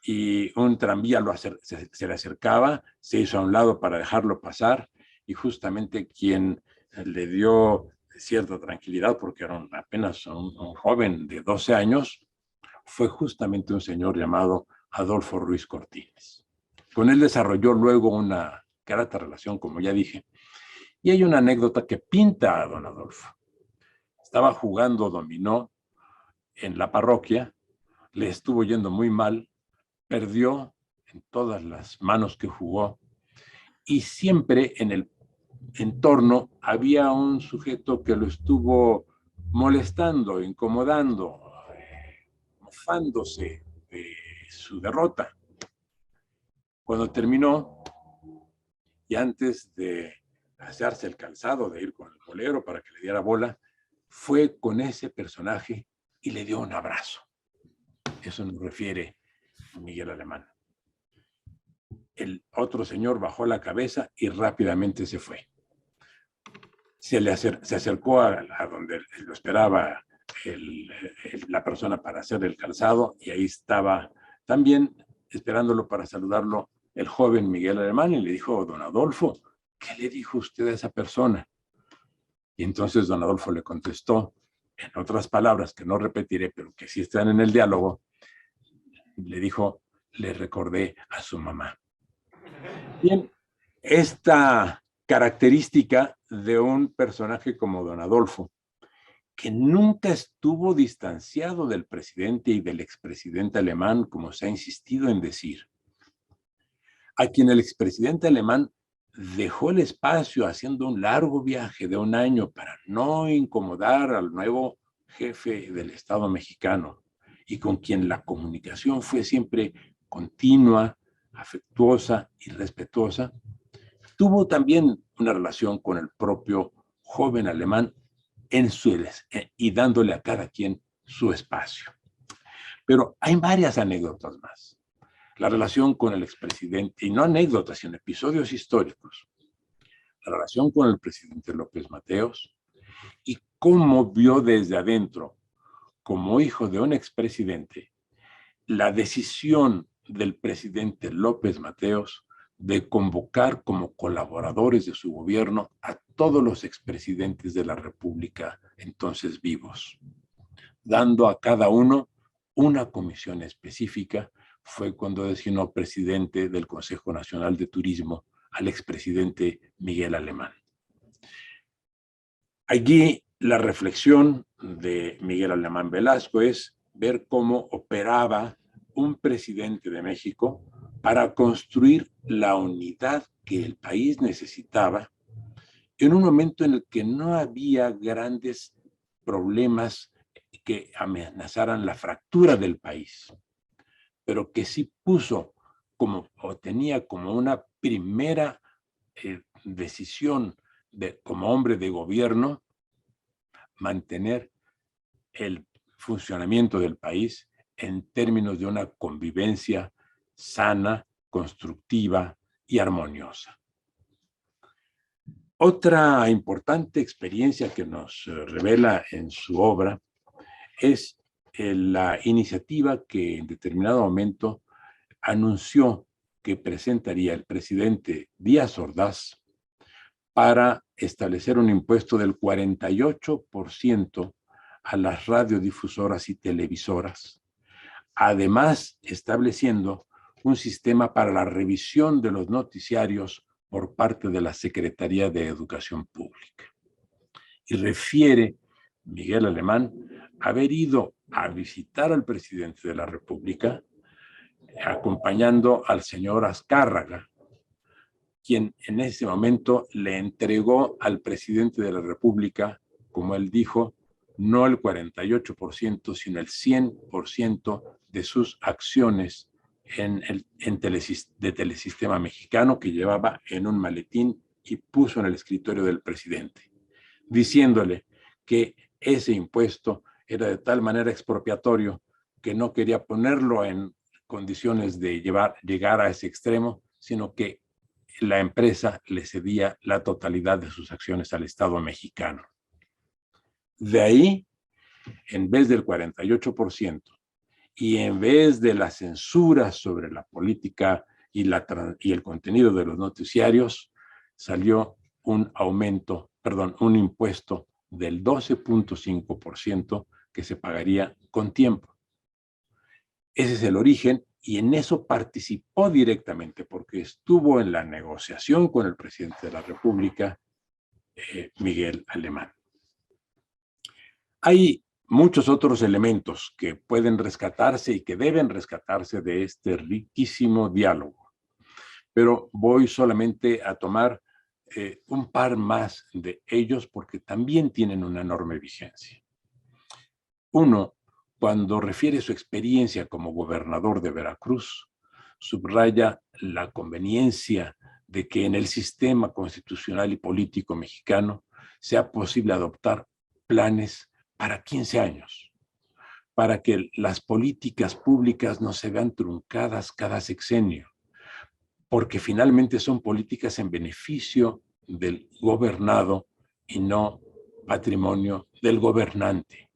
y un tranvía se le acercaba, se hizo a un lado para dejarlo pasar y justamente quien le dio cierta tranquilidad, porque era apenas un joven de 12 años, fue justamente un señor llamado Adolfo Ruiz Cortines. Con él desarrolló luego una grata relación, como ya dije, y hay una anécdota que pinta a don Adolfo. Estaba jugando dominó en la parroquia, le estuvo yendo muy mal, perdió en todas las manos que jugó y siempre en el entorno había un sujeto que lo estuvo molestando, incomodando, mofándose de su derrota. Cuando terminó y antes de hacerse el calzado, de ir con el bolero para que le diera bola, fue con ese personaje y le dio un abrazo. Eso nos refiere Miguel Alemán. El otro señor bajó la cabeza y rápidamente se fue. se acercó a donde lo esperaba la persona para hacer el calzado, y ahí estaba también esperándolo para saludarlo el joven Miguel Alemán, y le dijo: don Adolfo, ¿qué le dijo usted a esa persona? Y entonces don Adolfo le contestó, en otras palabras que no repetiré, pero que sí están en el diálogo, le dijo: le recordé a su mamá. Bien, esta característica de un personaje como don Adolfo, que nunca estuvo distanciado del presidente y del expresidente alemán, como se ha insistido en decir, a quien el expresidente alemán dejó el espacio haciendo un largo viaje de 1 año para no incomodar al nuevo jefe del Estado mexicano, y con quien la comunicación fue siempre continua, afectuosa y respetuosa, tuvo también una relación con el propio joven alemán y dándole a cada quien su espacio. Pero hay varias anécdotas más. La relación con el expresidente, y no anécdotas, sino episodios históricos. La relación con el presidente López Mateos, y cómo vio desde adentro, como hijo de un expresidente, la decisión del presidente López Mateos de convocar como colaboradores de su gobierno a todos los expresidentes de la República entonces vivos, dando a cada uno una comisión específica. Fue cuando designó presidente del Consejo Nacional de Turismo al expresidente Miguel Alemán. Allí la reflexión de Miguel Alemán Velasco es ver cómo operaba un presidente de México para construir la unidad que el país necesitaba en un momento en el que no había grandes problemas que amenazaran la fractura del país, pero que sí puso o tenía como una primera decisión como hombre de gobierno mantener el funcionamiento del país en términos de una convivencia sana, constructiva y armoniosa. Otra importante experiencia que nos revela en su obra es la iniciativa que en determinado momento anunció que presentaría el presidente Díaz Ordaz para establecer un impuesto del 48% a las radiodifusoras y televisoras, además estableciendo un sistema para la revisión de los noticiarios por parte de la Secretaría de Educación Pública. Y refiere Miguel Alemán haber ido a visitar al presidente de la República, acompañando al señor Azcárraga, quien en ese momento le entregó al presidente de la República, como él dijo, no el 48%, sino el 100% de sus acciones de Telesistema Mexicano, que llevaba en un maletín y puso en el escritorio del presidente, diciéndole que ese impuesto era de tal manera expropiatorio que no quería ponerlo en condiciones de llegar a ese extremo, sino que la empresa le cedía la totalidad de sus acciones al Estado mexicano. De ahí, en vez del 48% y en vez de la censura sobre la política y el contenido de los noticiarios, salió un impuesto del 12.5% que se pagaría con tiempo. Ese es el origen, y en eso participó directamente porque estuvo en la negociación con el presidente de la República, Miguel Alemán. Hay muchos otros elementos que pueden rescatarse y que deben rescatarse de este riquísimo diálogo, pero voy solamente a tomar un par más de ellos porque también tienen una enorme vigencia. Uno, cuando refiere su experiencia como gobernador de Veracruz, subraya la conveniencia de que en el sistema constitucional y político mexicano sea posible adoptar planes para 15 años, para que las políticas públicas no se vean truncadas cada sexenio, porque finalmente son políticas en beneficio del gobernado y no patrimonio del gobernante.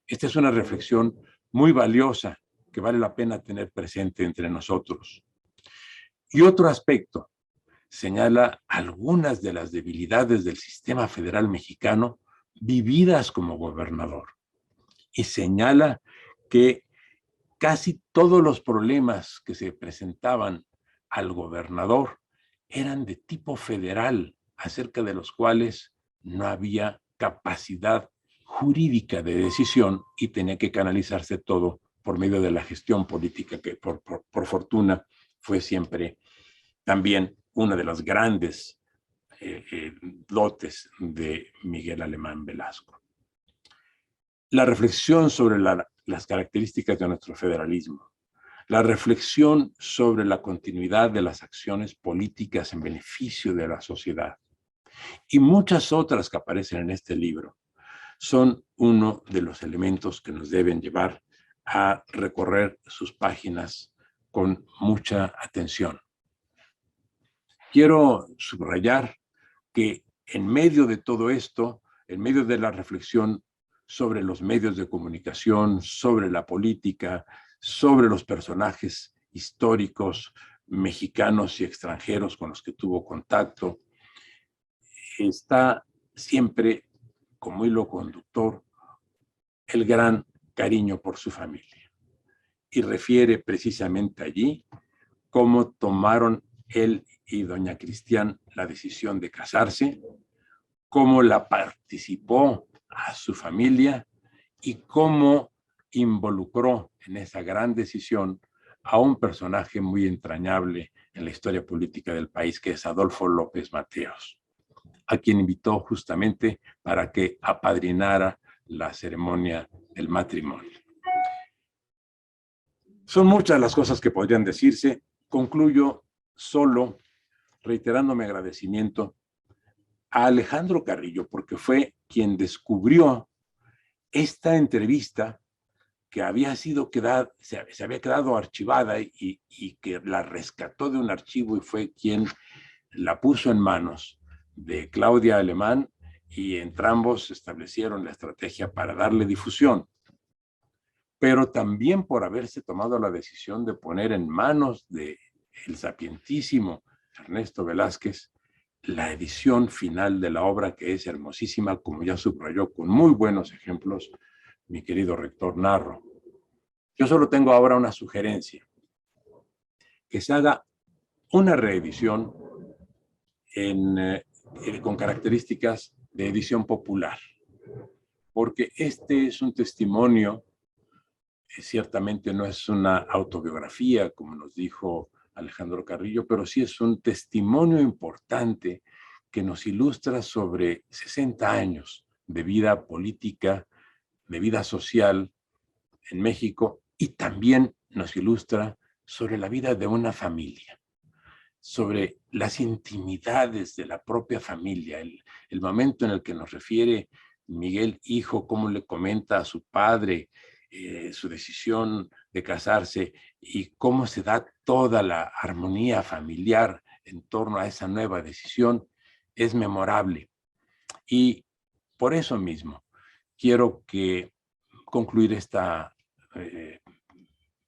Esta es una reflexión muy valiosa que vale la pena tener presente entre nosotros. Y otro aspecto, señala algunas de las debilidades del sistema federal mexicano vividas como gobernador. Y señala que casi todos los problemas que se presentaban al gobernador eran de tipo federal, acerca de los cuales no había capacidad jurídica de decisión y tenía que canalizarse todo por medio de la gestión política, que por fortuna fue siempre también una de las grandes dotes de Miguel Alemán Velasco. La reflexión sobre las características de nuestro federalismo, la reflexión sobre la continuidad de las acciones políticas en beneficio de la sociedad y muchas otras que aparecen en este libro son uno de los elementos que nos deben llevar a recorrer sus páginas con mucha atención. Quiero subrayar que en medio de todo esto, en medio de la reflexión sobre los medios de comunicación, sobre la política, sobre los personajes históricos mexicanos y extranjeros con los que tuvo contacto, está siempre como hilo conductor el gran cariño por su familia. Y refiere precisamente allí cómo tomaron él y doña Cristián la decisión de casarse, cómo la participó a su familia y cómo involucró en esa gran decisión a un personaje muy entrañable en la historia política del país, que es Adolfo López Mateos, a quien invitó justamente para que apadrinara la ceremonia del matrimonio. Son muchas las cosas que podrían decirse. Concluyo solo reiterando mi agradecimiento a Alejandro Carrillo, porque fue quien descubrió esta entrevista que había sido se había quedado archivada y que la rescató de un archivo y fue quien la puso en manos de Claudia Alemán, y entrambos establecieron la estrategia para darle difusión. Pero también por haberse tomado la decisión de poner en manos del sapientísimo Ernesto Velázquez la edición final de la obra, que es hermosísima, como ya subrayó con muy buenos ejemplos mi querido rector Narro. Yo solo tengo ahora una sugerencia: que se haga una reedición con características de edición popular, porque este es un testimonio, ciertamente no es una autobiografía, como nos dijo Alejandro Carrillo, pero sí es un testimonio importante que nos ilustra sobre 60 años de vida política, de vida social en México, y también nos ilustra sobre la vida de una familia, sobre las intimidades de la propia familia, el momento en el que nos refiere Miguel hijo, cómo le comenta a su padre su decisión de casarse y cómo se da toda la armonía familiar en torno a esa nueva decisión, es memorable. Y por eso mismo quiero concluir esta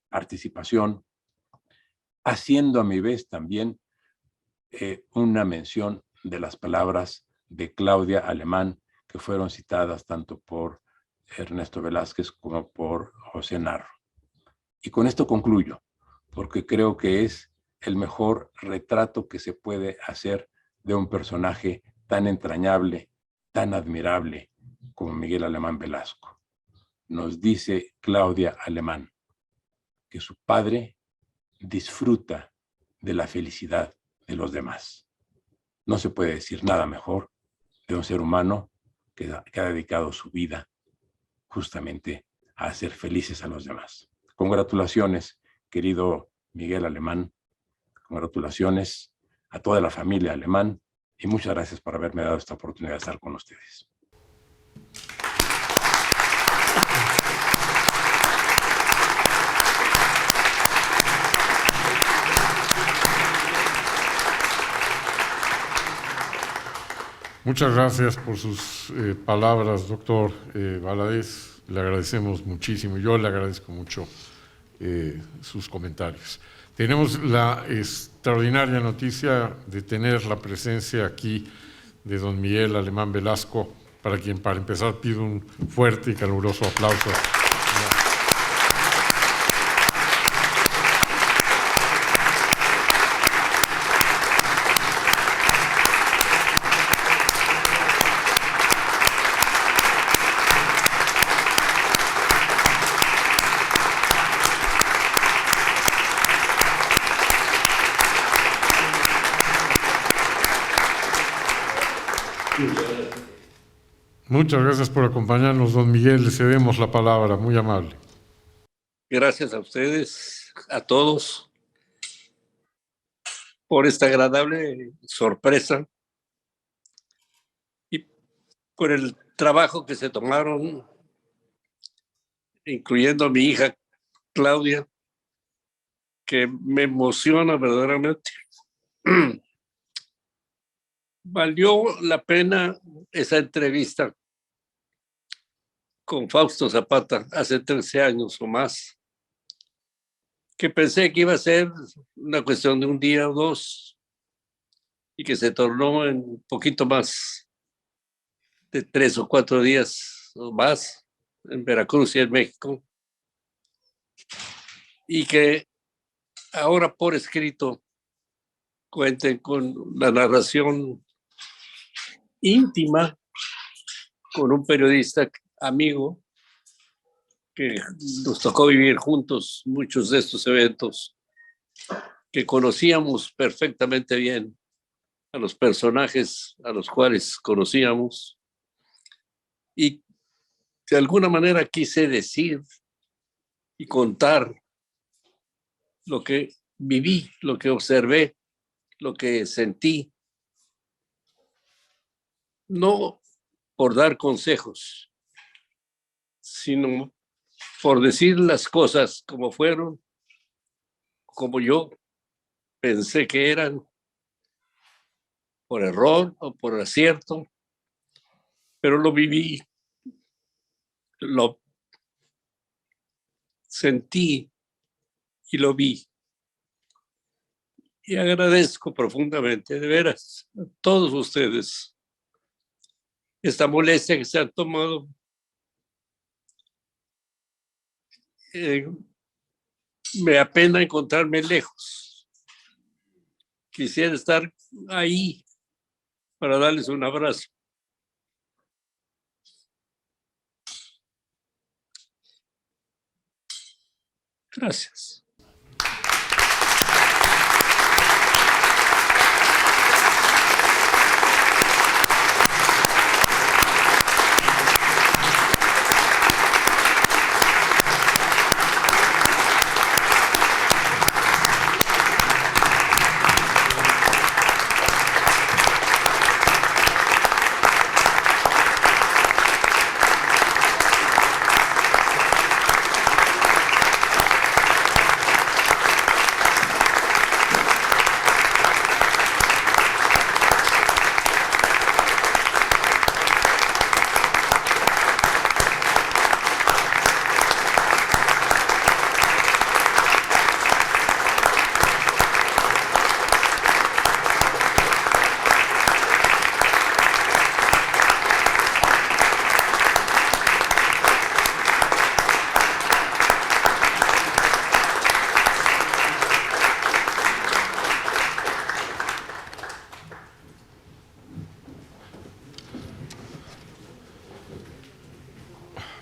participación haciendo a mi vez también una mención de las palabras de Claudia Alemán, que fueron citadas tanto por Ernesto Velázquez como por José Narro. Y con esto concluyo, porque creo que es el mejor retrato que se puede hacer de un personaje tan entrañable, tan admirable como Miguel Alemán Velasco. Nos dice Claudia Alemán que su padre disfruta de la felicidad de los demás. No se puede decir nada mejor de un ser humano que ha dedicado su vida justamente a hacer felices a los demás. Congratulaciones, querido Miguel Alemán. Congratulaciones a toda la familia Alemán y muchas gracias por haberme dado esta oportunidad de estar con ustedes. Muchas gracias por sus palabras, doctor Valadez. Le agradecemos muchísimo. Yo le agradezco mucho sus comentarios. Tenemos la extraordinaria noticia de tener la presencia aquí de don Miguel Alemán Velasco, para quien, para empezar, pido un fuerte y caluroso aplauso. Muchas gracias por acompañarnos, don Miguel. Le cedemos la palabra, muy amable. Gracias a ustedes, a todos, por esta agradable sorpresa y por el trabajo que se tomaron, incluyendo a mi hija Claudia, que me emociona verdaderamente. Valió la pena esa entrevista con Fausto Zapata hace 13 años o más, que pensé que iba a ser una cuestión de un día o dos y que se tornó en un poquito más de 3 o 4 días o más en Veracruz y en México, y que ahora por escrito cuenten con la narración íntima con un periodista amigo que nos tocó vivir juntos muchos de estos eventos, que conocíamos perfectamente bien a los personajes a los cuales conocíamos, y de alguna manera quise decir y contar lo que viví, lo que observé, lo que sentí, no por dar consejos, sino por decir las cosas como fueron, como yo pensé que eran, por error o por acierto, pero lo viví, lo sentí y lo vi. Y agradezco profundamente, de veras, a todos ustedes esta molestia que se han tomado. Me apena encontrarme lejos. Quisiera estar ahí para darles un abrazo. Gracias.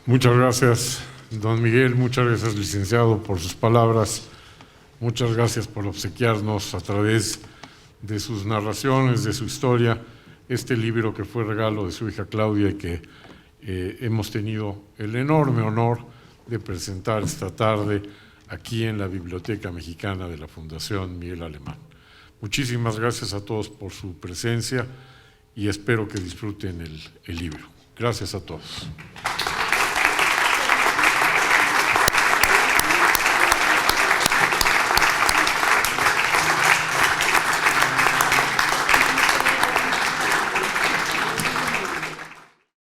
Muchas gracias, don Miguel, muchas gracias, licenciado, por sus palabras. Muchas gracias por obsequiarnos a través de sus narraciones, de su historia, este libro que fue regalo de su hija Claudia y que hemos tenido el enorme honor de presentar esta tarde aquí en la Biblioteca Mexicana de la Fundación Miguel Alemán. Muchísimas gracias a todos por su presencia y espero que disfruten el libro. Gracias a todos.